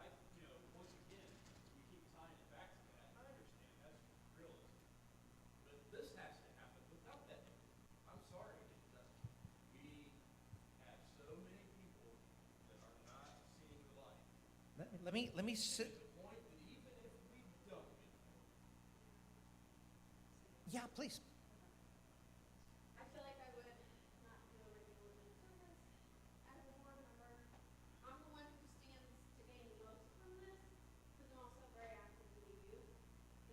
C: once again, we keep tying it back to that. I understand that's realism, but this has to happen without that. I'm sorry, it doesn't. We have so many people that are not seeing the light.
A: Let me
C: To
A: sit.
C: the point that even if we don't get the vote,
A: Yeah, please.
D: I feel like I would not do a regular service as a board member. I'm the one who stands to gain the most from this, because I'm also very active in the youth.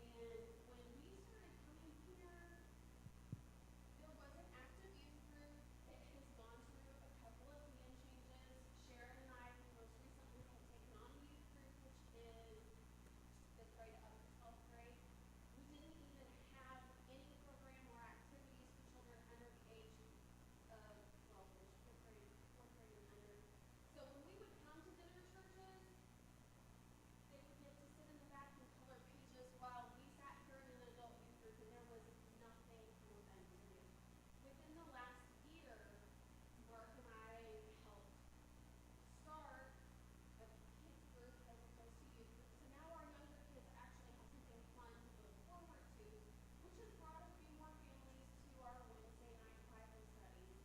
D: And when we started coming here, there was an active youth group. It has gone through a couple of name changes. Sharon and I most recently have taken on a youth group, which is 5th grade up to 12th grade. We didn't even have any program or activities for children under the age of 12-ish, 5th grade, 4th grade and under. So when we would come to dinner churches, they would get to sit in the back and color pages while we sat here in an adult youth group, and there was nothing for them to do. Within the last year, Mark and I helped start a kids group as opposed to youth group. So now our younger kids actually have something fun to look forward to, which has brought a few more families to our Wednesday night Bible studies.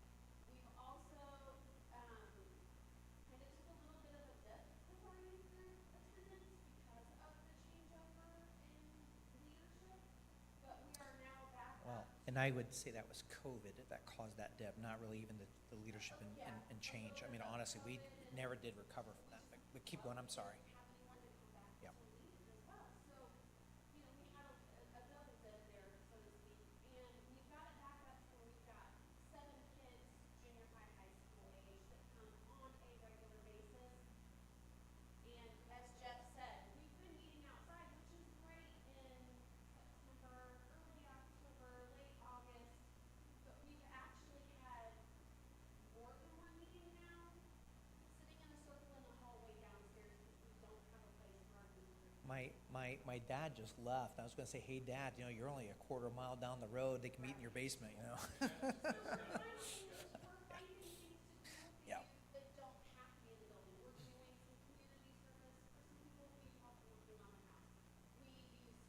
D: We've also kind of took a little bit of a dip with our youth group attendance because of the changeover in leadership, but we are now back
A: Well,
D: up.
A: and I would say that was COVID that caused that dip, not really even the leadership and change. I mean, honestly, we never did recover from that. But keep going, I'm sorry.
D: Have anyone to come back
A: Yep.
D: to lead as well. So, we had a double dip there, so to speak. And we've got it back up to where we've got 7 kids, junior high, high school age, that come on a regular basis. And as Jeff said, we've been meeting outside, which is great in September, early October, late August. But we've actually had more than one meeting now, sitting in a circle in the hallway downstairs because we don't have a place for our youth group.
A: My dad just left. I was going to say, hey, Dad, you know, you're only a quarter mile down the road. They can meet in your basement, you know.
D: So we're finding things to do with the
A: Yeah.
D: youth that don't have to be in the building. We're doing some community service for some people. We've helped working on the house. We used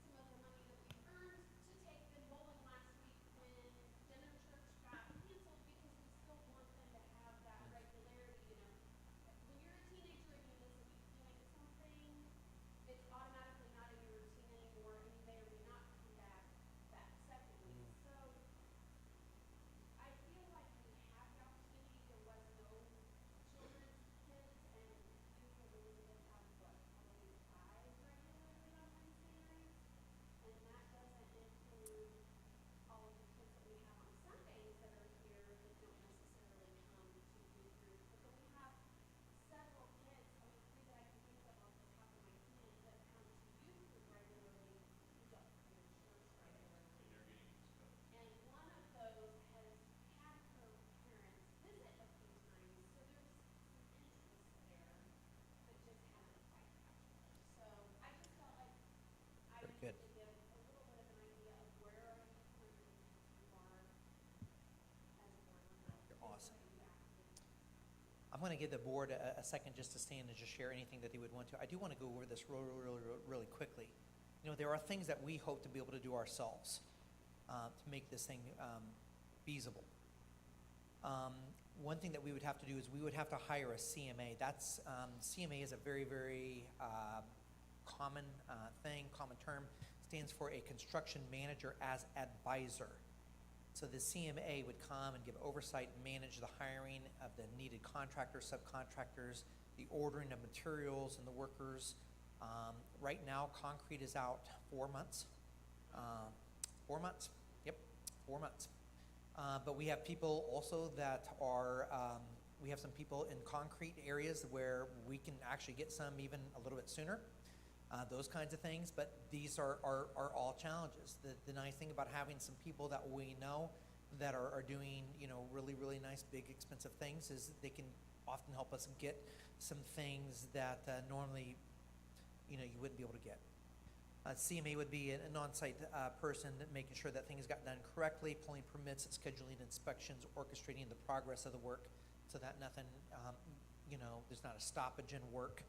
D: some of the money that we've earned to take them bowling last week when dinner church got canceled because we still want them to have that regularity, you know. When you're a teenager and you miss a week doing something, it's automatically not in your routine anymore, and you may or may not come back that second week. So I feel like we have the opportunity. There was no children's kids, and youth was only going to have, probably 5 regularly on Wednesday nights. And that doesn't include all of the kids that we have on Sundays that are here that don't necessarily come to youth group. But then we have several kids, I mean, 3 that I can think of off the top of my head that come to youth group regularly who don't come to church regularly.
C: and they're getting exposed.
D: And one of those has had her parents visit a few times, so there's some interest there, but just haven't quite captured her. So I just felt like I
A: Very
D: needed
A: good.
D: to give a little bit of an idea of where our youth participants are as a board member.
A: You're awesome.
D: What you activate.
A: I'm going to give the board a second just to stand and just share anything that they would want to. I do want to go over this really quickly. You know, there are things that we hope to be able to do ourselves to make this thing feasible. One thing that we would have to do is we would have to hire a CMA. That's CMA is a very common common term. Stands for a construction manager as advisor. So the CMA would come and give oversight and manage the hiring of the needed contractors, subcontractors, the ordering of materials and the workers, Right now, concrete is out 4 months. 4 months, yep, 4 months. But we have people also that are, we have some people in concrete areas where we can actually get some even a little bit sooner. Those kinds of things, but these are all challenges. The nice thing about having some people that we know that are doing, really, really nice, big, expensive things is they can often help us get some things that normally, you wouldn't be able to get. CMA would be an on-site person making sure that things got done correctly, pulling permits, scheduling inspections, orchestrating the progress of the work so that nothing, there's not a stoppage in work.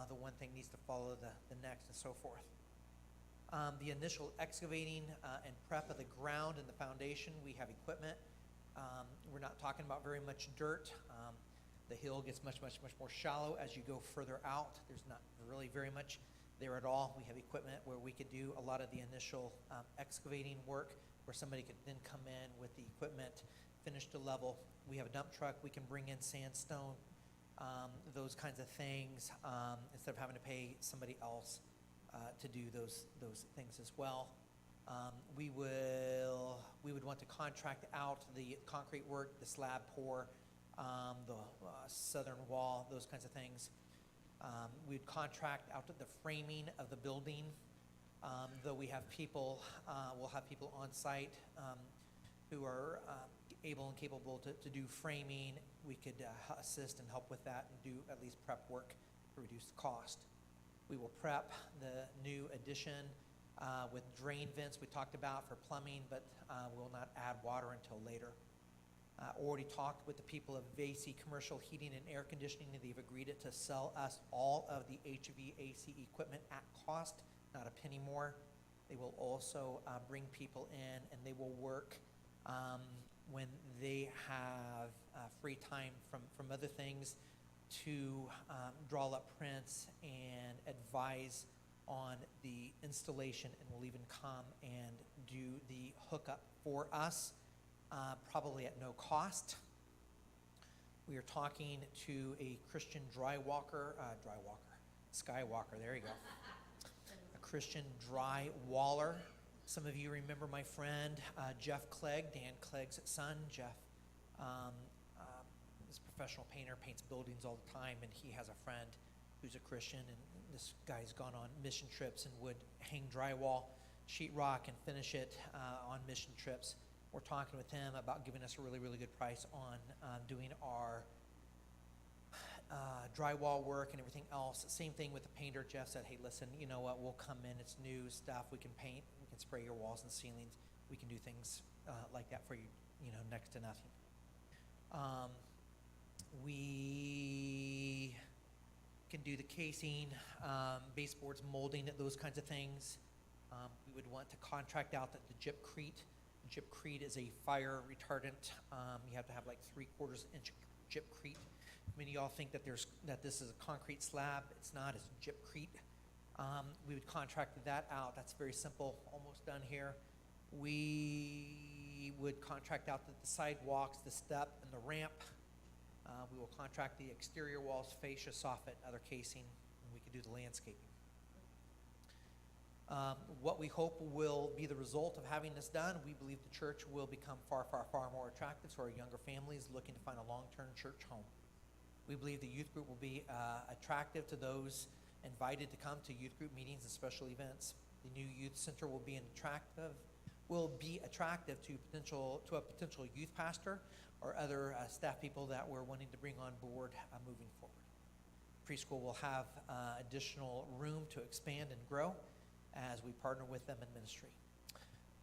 A: The one thing needs to follow the next and so forth. The initial excavating and prep of the ground and the foundation, we have equipment. We're not talking about very much dirt. The hill gets much, much, much more shallow as you go further out. There's not really very much there at all. We have equipment where we could do a lot of the initial excavating work where somebody could then come in with the equipment, finish the level. We have a dump truck. We can bring in sandstone, those kinds of things, instead of having to pay somebody else to do those things as well. We would want to contract out the concrete work, the slab pour, the southern wall, those kinds of things. We'd contract out the framing of the building, though we have people, we'll have people on site who are able and capable to do framing. We could assist and help with that and do at least prep work to reduce the cost. We will prep the new addition with drain vents we talked about for plumbing, but we'll not add water until later. Already talked with the people of AC Commercial Heating and Air Conditioning, and they've agreed to sell us all of the HVAC equipment at cost, not a penny more. They will also bring people in, and they will work when they have free time from other things to draw up prints and advise on the installation, and will even come and do the hookup for us. Probably at no cost. We are talking to a Christian skywalker, there you go. A Christian dry waller. Some of you remember my friend, Jeff Clegg, Dan Clegg's son. Jeff is a professional painter, paints buildings all the time, and he has a friend who's a Christian, and this guy's gone on mission trips and would hang drywall, sheetrock, and finish it on mission trips. We're talking with him about giving us a really, really good price on doing our drywall work and everything else. Same thing with the painter. Jeff said, hey, listen, you know what, we'll come in, it's new stuff, we can paint, we can spray your walls and ceilings, we can do things like that for you, next to nothing. We can do the casing, baseboards, molding, those kinds of things. We would want to contract out the gypcrete. Gypcrete is a fire retardant. You have to have like 3/4 inch gypcrete. Many of y'all think that this is a concrete slab. It's not. It's gypcrete. We would contract that out. That's very simple. Almost done here. We would contract out the sidewalks, the step, and the ramp. We will contract the exterior walls, fascia, soffit, other casing, and we could do the landscaping. What we hope will be the result of having this done, we believe the church will become far, far, far more attractive to our younger families looking to find a long-term church home. We believe the youth group will be attractive to those invited to come to youth group meetings and special events. The new youth center will be attractive to a potential youth pastor or other staff people that we're wanting to bring on board moving forward. Preschool will have additional room to expand and grow as we partner with them in ministry.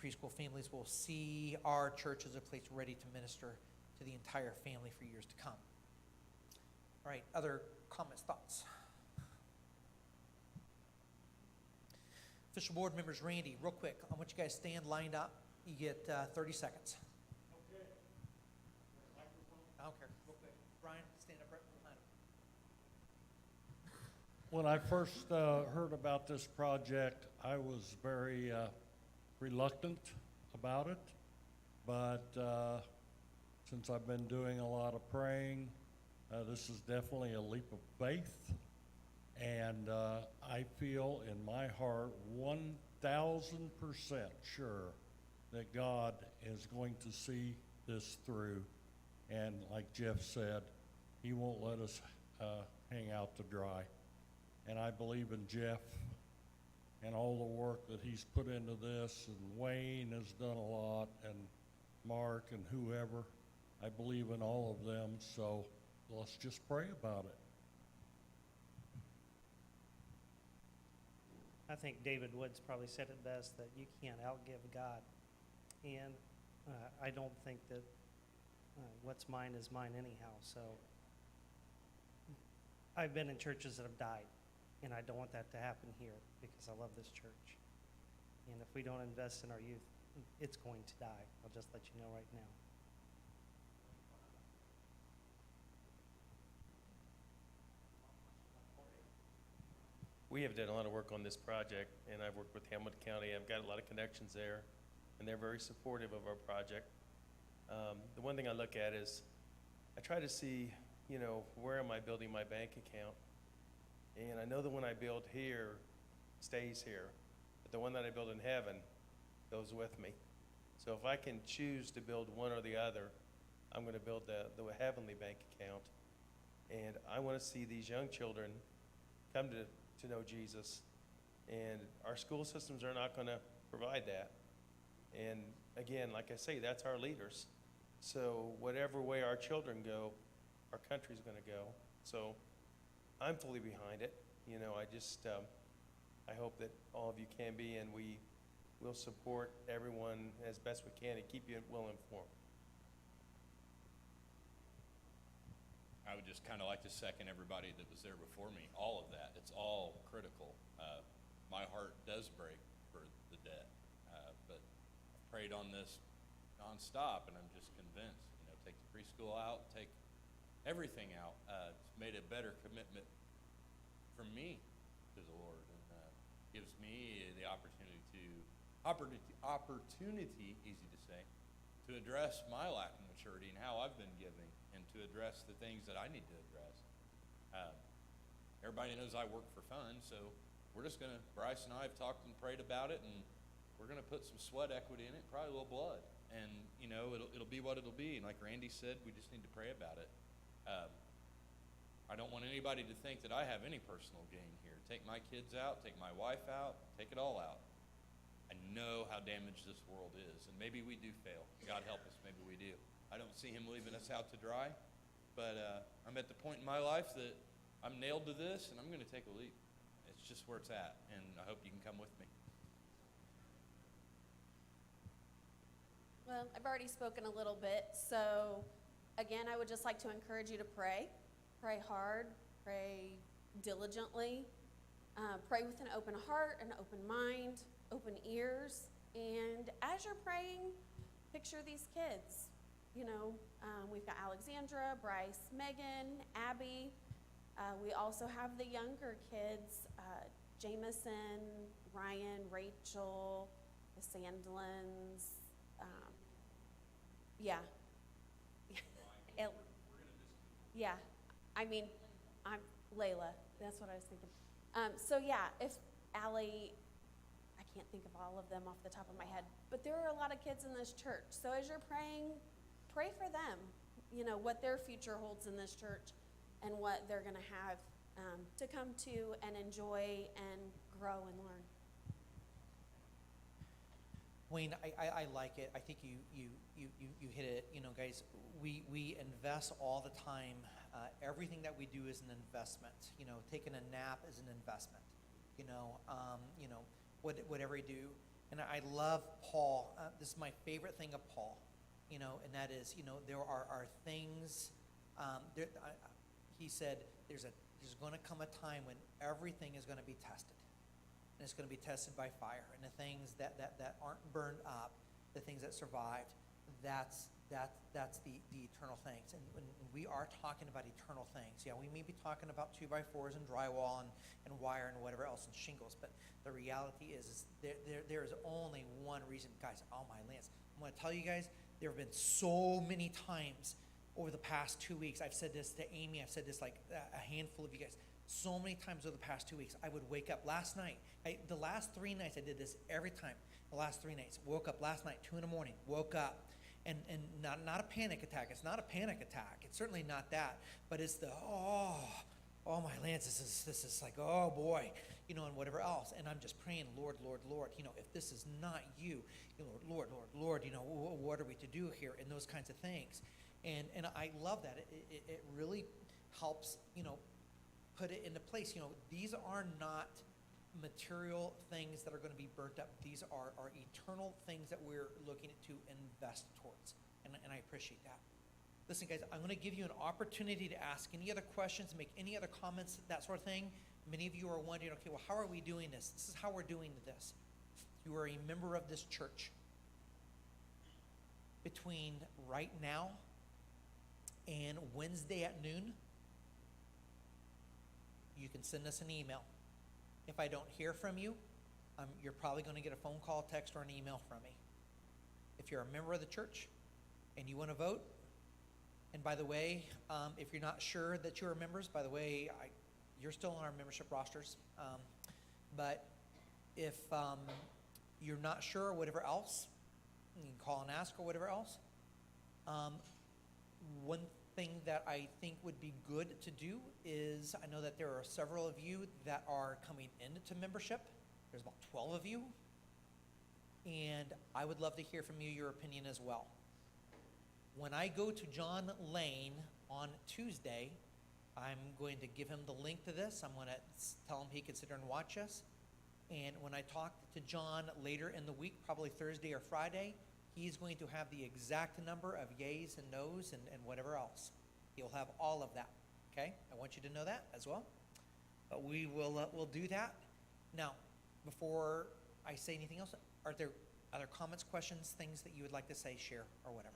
A: Preschool families will see our church as a place ready to minister to the entire family for years to come. All right, other comments, thoughts? Official board members, Randy, real quick, I want you guys to stand lined up. You get 30 seconds.
B: Okay. Microphone?
A: I don't care, real quick. Brian, stand up right behind him.
C: When I first heard about this project, I was very reluctant about it, but since I've been doing a lot of praying, this is definitely a leap of faith,
E: And I feel in my heart 1,000% sure that God is going to see this through. And like Jeff said, he won't let us hang out to dry. And I believe in Jeff and all the work that he's put into this, and Wayne has done a lot, and Mark and whoever. I believe in all of them, so let's just pray about it.
B: I think David Woods probably said it best, that you can't outgive God. And I don't think that what's mine is mine anyhow. So I've been in churches that have died, and I don't want that to happen here because I love this church. And if we don't invest in our youth, it's going to die. I'll just let you know right now.
F: We have done a lot of work on this project, and I've worked with Hamilton County. I've got a lot of connections there, and they're very supportive of our project. The one thing I look at is I try to see, where am I building my bank account? And I know the one I build here stays here, but the one that I build in heaven goes with me. So if I can choose to build one or the other, I'm going to build the heavenly bank account. And I want to see these young children come to know Jesus. And our school systems are not going to provide that. And again, like I say, that's our leaders. So whatever way our children go, our country's going to go. So I'm fully behind it. I hope that all of you can be, and we will support everyone as best we can and keep you well informed.
C: I would just kind of like to second everybody that was there before me. All of that, it's all critical. My heart does break for the debt, but I've prayed on this nonstop, and I'm just convinced. Take the preschool out, take everything out. It's made a better commitment from me to the Lord, and gives me the opportunity, easy to say, to address my lack of maturity and how I've been giving, and to address the things that I need to address. Everybody knows I work for fun, so Bryce and I have talked and prayed about it, and we're gonna put some sweat equity in it, probably a little blood, and it'll be what it'll be. And like Randy said, we just need to pray about it. I don't want anybody to think that I have any personal gain here. Take my kids out, take my wife out, take it all out. I know how damaged this world is, and maybe we do fail. God help us, maybe we do. I don't see him leaving us out to dry, but I'm at the point in my life that I'm nailed to this, and I'm going to take a leap. It's just where it's at, and I hope you can come with me.
D: Well, I've already spoken a little bit, so again, I would just like to encourage you to pray. Pray hard, pray diligently, pray with an open heart, an open mind, open ears, and as you're praying, picture these kids. We've got Alexandra, Bryce, Megan, Abby. We also have the younger kids, Jameson, Ryan, Rachel, the Sandlins. I'm Layla. That's what I was thinking. If Allie, I can't think of all of them off the top of my head, but there are a lot of kids in this church. So as you're praying, pray for them. What their future holds in this church, and what they're going to have to come to and enjoy and grow and learn.
A: Wayne, I like it. I think you hit it. Guys, we invest all the time. Everything that we do is an investment. Taking a nap is an investment. Whatever you do. And I love Paul. This is my favorite thing of Paul. And that is, there are things. He said, there's going to come a time when everything is going to be tested. And it's going to be tested by fire. And the things that aren't burned up, the things that survived, that's the eternal things. And when we are talking about eternal things, we may be talking about 2x4s and drywall and wire and whatever else and shingles, but the reality is there is only one reason. Guys, oh my lands, I'm going to tell you guys, there have been so many times over the past 2 weeks. I've said this to Amy. I've said this like a handful of you guys. So many times over the past 2 weeks, I would wake up last night. The last 3 nights, I did this every time. The last 3 nights, woke up last night, 2 in the morning, woke up, and not a panic attack. It's not a panic attack. It's certainly not that. But it's the, oh my Lance, this is like, oh boy, you know, and whatever else. And I'm just praying, Lord, Lord, Lord, you know, if this is not you, you know, Lord, Lord, Lord, you know, what are we to do here? And those kinds of things. And I love that. It really helps, you know, put it into place. You know, these are not material things that are going to be burnt up. These are eternal things that we're looking to invest towards. And I appreciate that. Listen, guys, I'm going to give you an opportunity to ask any other questions, make any other comments, that sort of thing. Many of you are wondering, okay, well, how are we doing this? This is how we're doing this. You are a member of this church. Between right now and Wednesday at noon, you can send us an email. If I don't hear from you, you're probably going to get a phone call, text, or an email from me. If you're a member of the church and you want to vote, and by the way, if you're not sure that you're members, by the way, you're still on our membership rosters. But if you're not sure or whatever else, you can call and ask or whatever else. One thing that I think would be good to do is, I know that there are several of you that are coming into membership. There's about 12 of you. And I would love to hear from you, your opinion as well. When I go to John Lane on Tuesday, I'm going to give him the link to this. I'm going to tell him he can sit there and watch us. And when I talk to John later in the week, probably Thursday or Friday, he's going to have the exact number of yays and noes and whatever else. He'll have all of that, okay? I want you to know that as well. But we'll do that. Now, before I say anything else, are there other comments, questions, things that you would like to say, share, or whatever?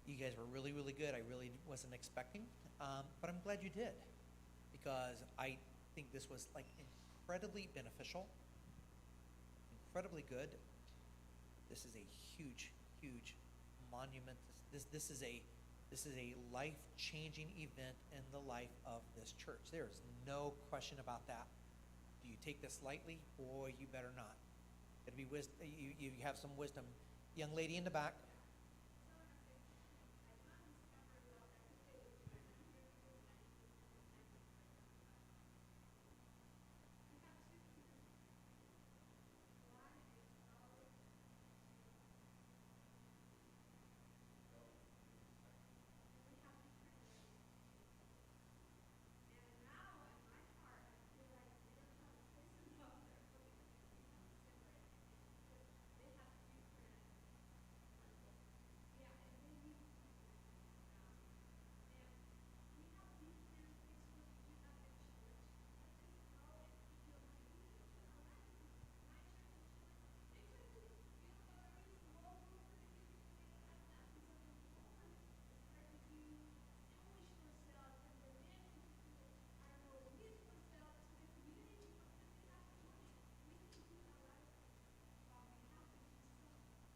A: You guys were really, really good. I really wasn't expecting, but I'm glad you did, because I think this was like incredibly beneficial, incredibly good. This is a huge, huge monument. This is a life-changing event in the life of this church. There is no question about that. Do you take this lightly? Boy, you better not. It'll be wisdom. You have some wisdom. Young lady in the back.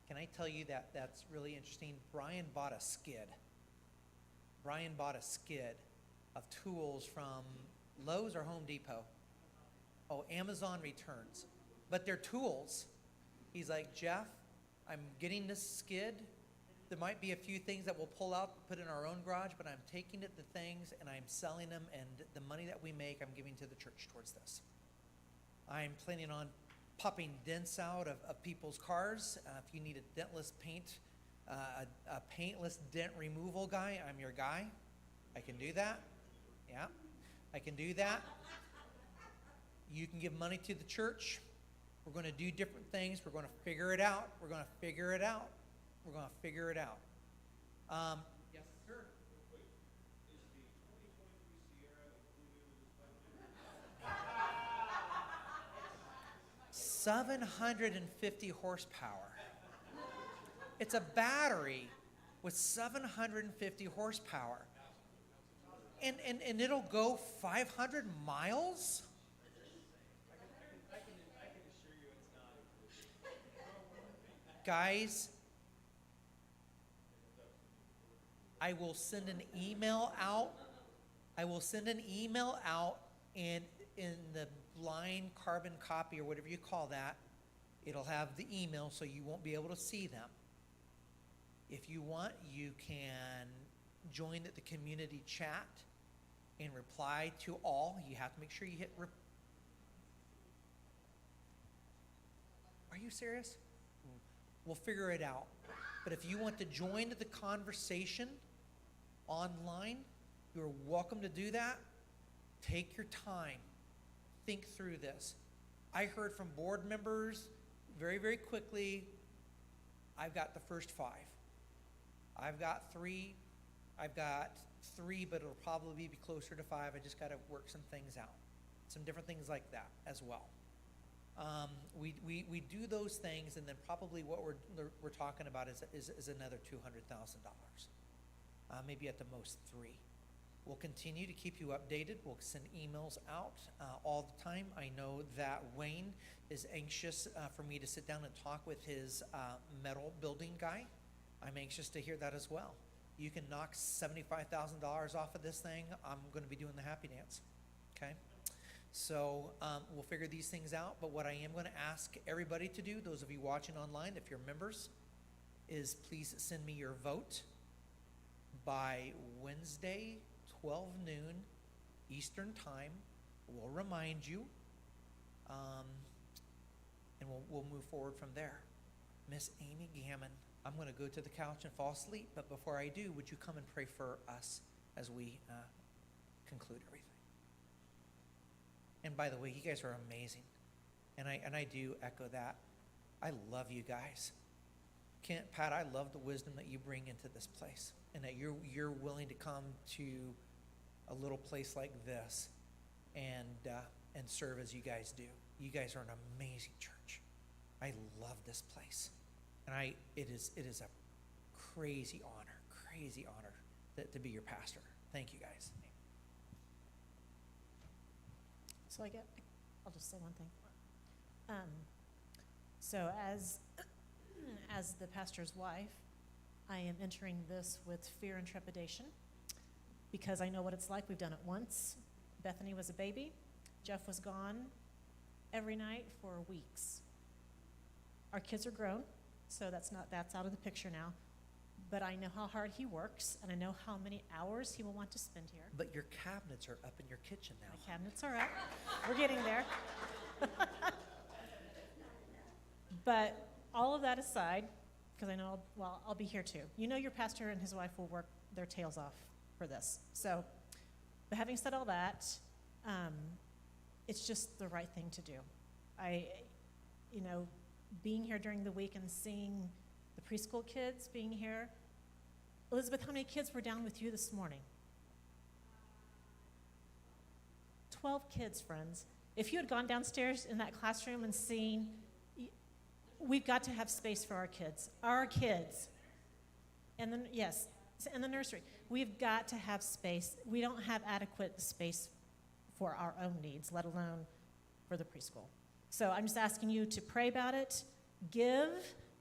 A: Can I tell you that that's really interesting? Brian bought a skid. Brian bought a skid of tools from Lowe's or Home Depot. Oh, Amazon returns. But they're tools. He's like, Jeff, I'm getting this skid. There might be a few things that we'll pull out, put in our own garage, but I'm taking the things and I'm selling them, and the money that we make, I'm giving to the church towards this. I'm planning on popping dents out of people's cars. If you need a dentless paint, a paintless dent removal guy, I'm your guy. I can do that. Yeah, I can do that. You can give money to the church. We're going to do different things. We're going to figure it out. We're going to figure it out. We're going to figure it out. Yes, sir.
C: Real quick, is the 2023 Sierra included in this budget?
A: 750 horsepower. It's a battery with 750 horsepower. And it'll go 500 miles?
B: I can assure you it's not.
A: Guys, I will send an email out. I will send an email out, and in the blind carbon copy or whatever you call that, it'll have the email so you won't be able to see them. If you want, you can join the community chat and reply to all. You have to make sure you hit Are you serious? We'll figure it out. But if you want to join the conversation online, you're welcome to do that. Take your time. Think through this. I heard from board members very, very quickly, I've got the first 5. I've got 3, but it'll probably be closer to 5. I just got to work some things out. Some different things like that as well. We do those things, and then probably what we're talking about is another $200,000, maybe at the most 3. We'll continue to keep you updated. We'll send emails out all the time. I know that Wayne is anxious for me to sit down and talk with his metal building guy. I'm anxious to hear that as well. You can knock $75,000 off of this thing. I'm going to be doing the happy dance. Okay? So we'll figure these things out. But what I am going to ask everybody to do, those of you watching online, if you're members, is please send me your vote by Wednesday, 12 noon Eastern time. We'll remind you, and we'll move forward from there. Miss Amy Gammon, I'm going to go to the couch and fall asleep, but before I do, would you come and pray for us as we conclude everything? And by the way, you guys are amazing, and I do echo that. I love you guys. Kent, Pat, I love the wisdom that you bring into this place, and that you're willing to come to a little place like this and serve as you guys do. You guys are an amazing church. I love this place, and it is a crazy honor to be your pastor. Thank you guys.
G: So I'll just say one thing. So as the pastor's wife, I am entering this with fear and trepidation because I know what it's like. We've done it once. Bethany was a baby. Jeff was gone every night for weeks. Our kids are grown, so that's out of the picture now. But I know how hard he works, and I know how many hours he will want to spend here.
A: But your cabinets are up in your kitchen now.
G: My cabinets are up. We're getting there. But all of that aside, because I know, I'll be here too. You know your pastor and his wife will work their tails off for this. So, but having said all that, it's just the right thing to do. Being here during the week and seeing the preschool kids being here. Elizabeth, how many kids were down with you this morning? 12 kids, friends. If you had gone downstairs in that classroom and seen, we've got to have space for our kids. Our kids. And then, yes, in the nursery. We've got to have space. We don't have adequate space for our own needs, let alone for the preschool. So I'm just asking you to pray about it. Give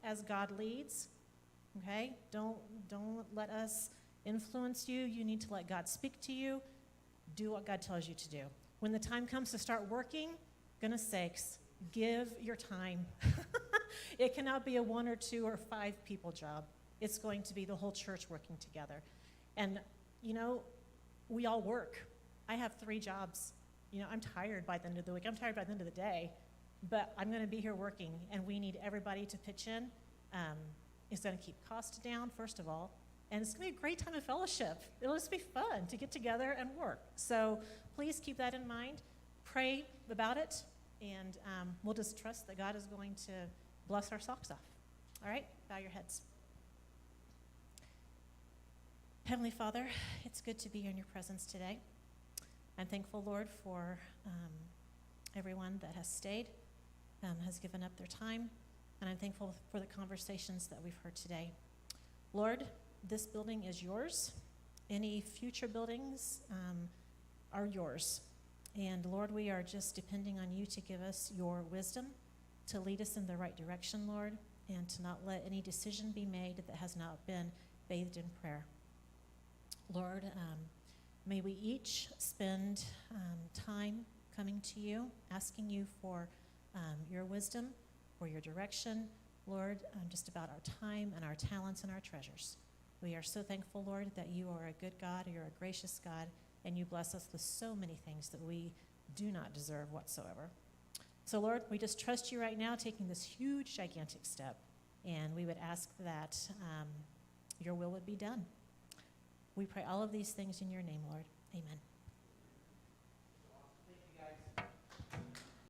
G: as God leads, okay? Don't let us influence you. You need to let God speak to you. Do what God tells you to do. When the time comes to start working, goodness sakes, give your time. It cannot be a 1 or 2 or 5 people job. It's going to be the whole church working together. And, we all work. I have 3 jobs. I'm tired by the end of the week. I'm tired by the end of the day. But I'm going to be here working, and we need everybody to pitch in. It's going to keep costs down, first of all, and it's going to be a great time of fellowship. It'll just be fun to get together and work. So please keep that in mind. Pray about it, and we'll just trust that God is going to bless our socks off. All right? Bow your heads. Heavenly Father, it's good to be in your presence today. I'm thankful, Lord, for everyone that has stayed, has given up their time, and I'm thankful for the conversations that we've heard today. Lord, this building is yours. Any future buildings are yours. And Lord, we are just depending on you to give us your wisdom, to lead us in the right direction, Lord, and to not let any decision be made that has not been bathed in prayer. Lord, may we each spend time coming to you, asking you for your wisdom, for your direction, Lord, just about our time and our talents and our treasures. We are so thankful, Lord, that you are a good God, you're a gracious God, and you bless us with so many things that we do not deserve whatsoever. So, Lord, we just trust you right now, taking this huge, gigantic step, and we would ask that your will would be done. We pray all of these things in your name, Lord. Amen.